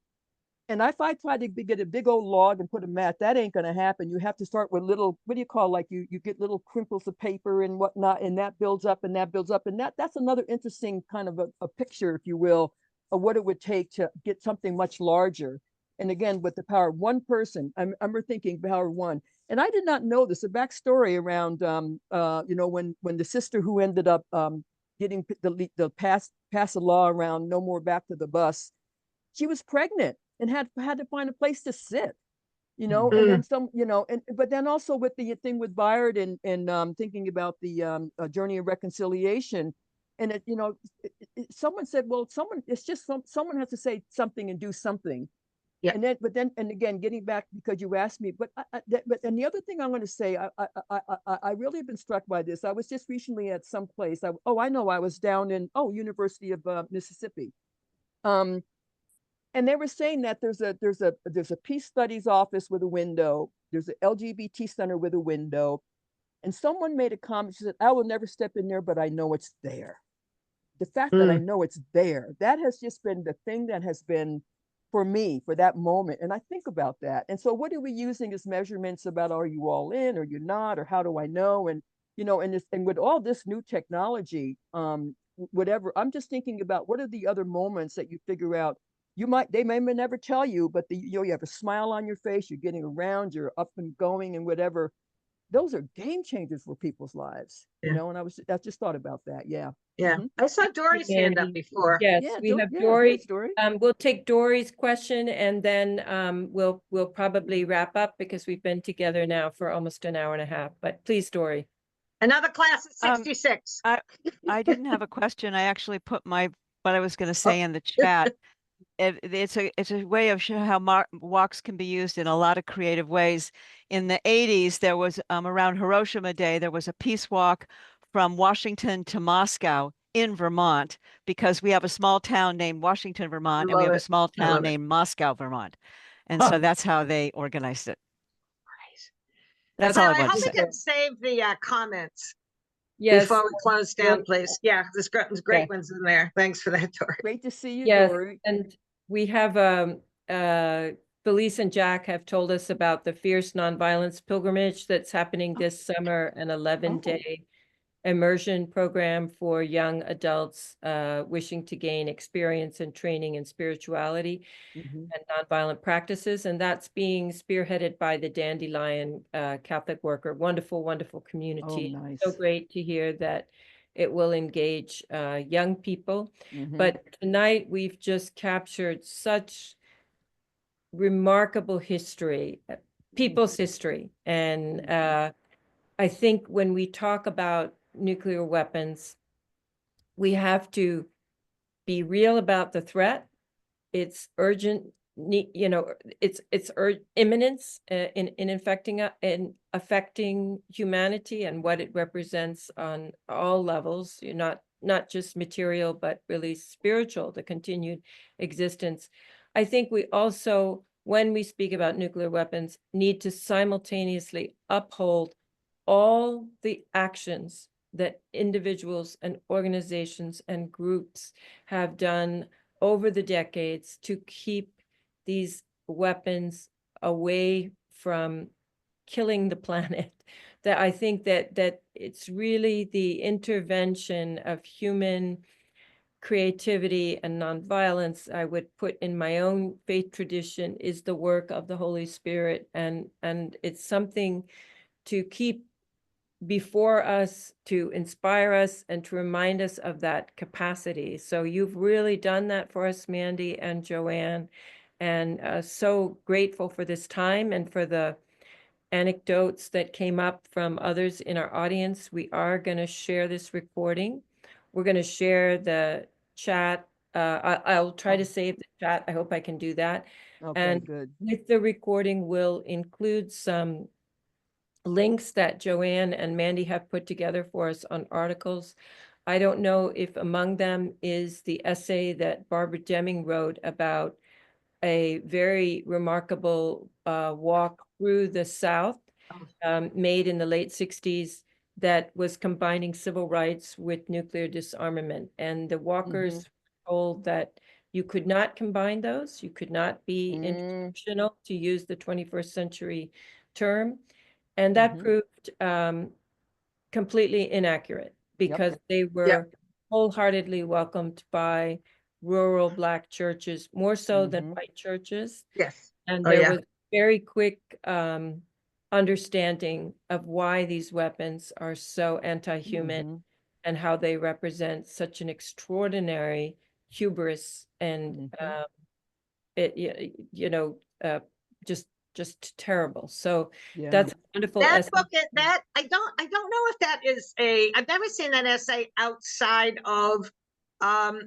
And if I try to get a big old log and put a mat, that ain't going to happen. You have to start with little, what do you call, like you get little crinkles of paper and whatnot, and that builds up and that builds up. And that's another interesting kind of a picture, if you will, of what it would take to get something much larger. And again, with the power of one person, I'm thinking power of one. And I did not know this, a backstory around, you know, when the sister who ended up getting the pass a law around no more back to the bus, she was pregnant and had to find a place to sit, you know, and then some, you know, but then also with the thing with Bayard and thinking about the journey of reconciliation, and it, you know, someone said, well, it's just someone has to say something and do something. Yeah. And then, and again, getting back, because you asked me, but the other thing I'm going to say, I really have been struck by this. I was just recently at some place. I know I was down in University of Mississippi, and they were saying that there's a peace studies office with a window. There's an LGBT center with a window, and someone made a comment. She said, "I will never step in there, but I know it's there." The fact that I know it's there, that has just been the thing that has been for me for that moment. And I think about that. And so what are we using as measurements about, are you all in or you're not, or how do I know? And, you know, and with all this new technology, whatever, I'm just thinking about what are the other moments that you figure out, they may never tell you, but you have a smile on your face, you're getting around, you're up and going and whatever. Those are game changers for people's lives, you know, and I just thought about that. Yeah. I saw Dory's hand up before. Yes, we have Dory. We'll take Dory's question, and then we'll probably wrap up because we've been together now for almost an hour and a half. But please, Dory. Another class of 66. I didn't have a question. I actually put what I was going to say in the chat. It's a way of showing how walks can be used in a lot of creative ways. In the 80s, there was around Hiroshima Day, there was a peace walk from Washington to Moscow in Vermont, because we have a small town named Washington, Vermont, and we have a small town named Moscow, Vermont. And so that's how they organized it. That's all I wanted to say. I hope we can save the comments before we close down, please. Yeah, there's great ones in there. Thanks for that, Dory. Great to see you, Dory. And we have Felice and Jack have told us about the Fierce Nonviolence Pilgrimage that's happening this summer, an 11-day immersion program for young adults wishing to gain experience and training in spirituality and nonviolent practices. And that's being spearheaded by the Dandelion Catholic Worker. Wonderful, wonderful community. Oh, nice. So great to hear that it will engage young people. But tonight we've just captured such remarkable history, people's history. And I think when we talk about nuclear weapons, we have to be real about the threat. It's urgent, it's imminence in affecting humanity and what it represents on all levels, not just material, but really spiritual, the continued existence. I think we also, when we speak about nuclear weapons, need to simultaneously uphold all the actions that individuals and organizations and groups have done over the decades to keep these weapons away from killing the planet. That I think that it's really the intervention of human creativity and nonviolence, I would put in my own faith tradition, is the work of the Holy Spirit. And it's something to keep before us, to inspire us and to remind us of that capacity. So you've really done that for us, Mandy and Joanne, and so grateful for this time and for the anecdotes that came up from others in our audience. We are going to share this recording. We're going to share the chat. I'll try to save the chat. I hope I can do that. Okay, And good. with the recording, we'll include some links that Joanne and Mandy have put together for us on articles. I don't know if among them is the essay that Barbara Deming wrote about a very remarkable walk through the South, made in the late 60s, that was combining civil rights with nuclear disarmament. And the walkers told that you could not combine those. You could not be institutional, to use the 21st century term. And that proved completely inaccurate, because they were wholeheartly welcomed by rural Black churches, more so than white churches. Yes. And Oh, there yeah. was very quick understanding of why these weapons are so anti-human and how they represent such an extraordinary hubris and just terrible. So that's a wonderful That essay. book, I don't know if that is I've never seen that essay outside of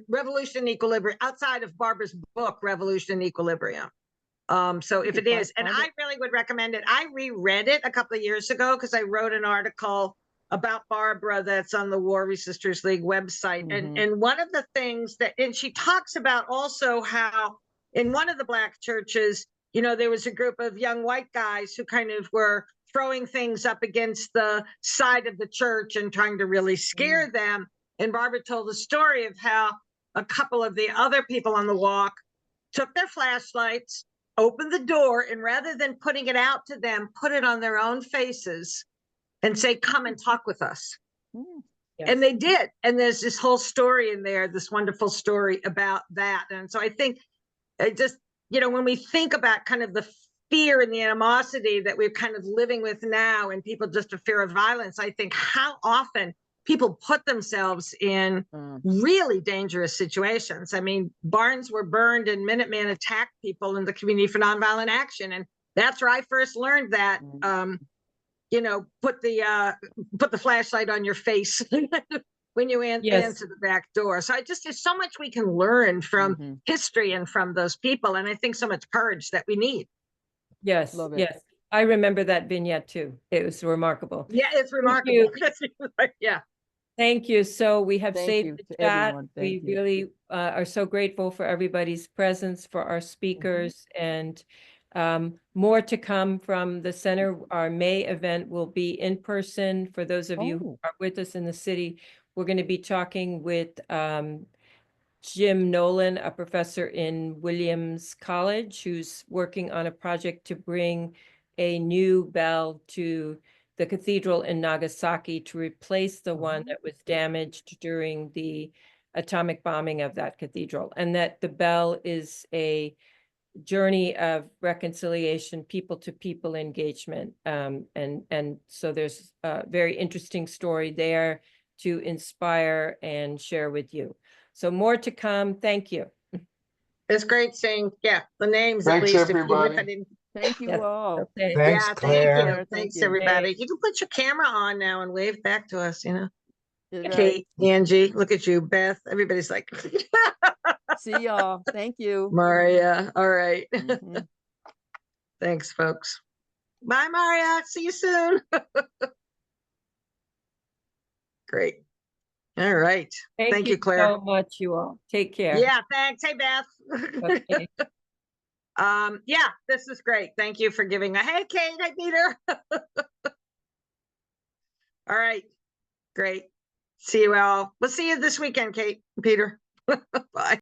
Revolution and Equilibrium, outside of Barbara's book, Revolution and Equilibrium. So if it is, and I really would recommend it. I reread it a couple of years ago because I wrote an article about Barbara that's on the War Resisters League website. And one of the things that, and she talks about also how in one of the Black churches, there was a group of young white guys who kind of were throwing things up against the side of the church and trying to really scare them. And Barbara told the story of how a couple of the other people on the walk took their flashlights, opened the door, and rather than putting it out to them, put it on their own faces and say, "Come and talk with us." Yes. And they did. And there's this whole story in there, this wonderful story about that. And so I think it just, when we think about kind of the fear and the animosity that we're kind of living with now, and people just a fear of violence, I think how often people put themselves in really dangerous situations. I mean, barns were burned and Minutemen attacked people in the Community for Nonviolent Action. And that's where I first learned that, put the flashlight on your face when you answer the back door. So there's so much we can learn from history and from those people. And I think so much courage that we need. Yes, yes. I remember that vignette too. It was remarkable. Yeah, it's remarkable. Yeah. Thank you. So we have saved the chat. Everyone. We really are so grateful for everybody's presence, for our speakers, and more to come from the center. Our May event will be in person. For those of you who are with us in the city, we're going to be talking with Jim Nolan, a professor in Williams College, who's working on a project to bring a new bell to the cathedral in Nagasaki to replace the one that was damaged during the atomic bombing of that cathedral. And that the bell is a journey of reconciliation, people to people engagement. And so there's a very interesting story there to inspire and share with you. So more to come. Thank you. It's great seeing, the names at Thanks, least. everybody. If I didn't. Thank you Yes, all. okay. Thanks, Yeah, Claire. thank you. Thank Thanks, you. everybody. You can put your camera on now and wave back to us, You're right. Kate, Angie, look at you, Beth. Everybody's like, See y'all. Thank you. Maria. All right. Mhm. Thanks, folks. Bye, Maria. See you soon. Great. All right. Thank you, Claire. so much, you all. Take care. Yeah, thanks. Hey, Beth. Okay. Yeah, this is great. Thank you for giving hey, Kate, hey, Peter. All right, great. See you all. We'll see you this weekend, Kate, Peter. Bye.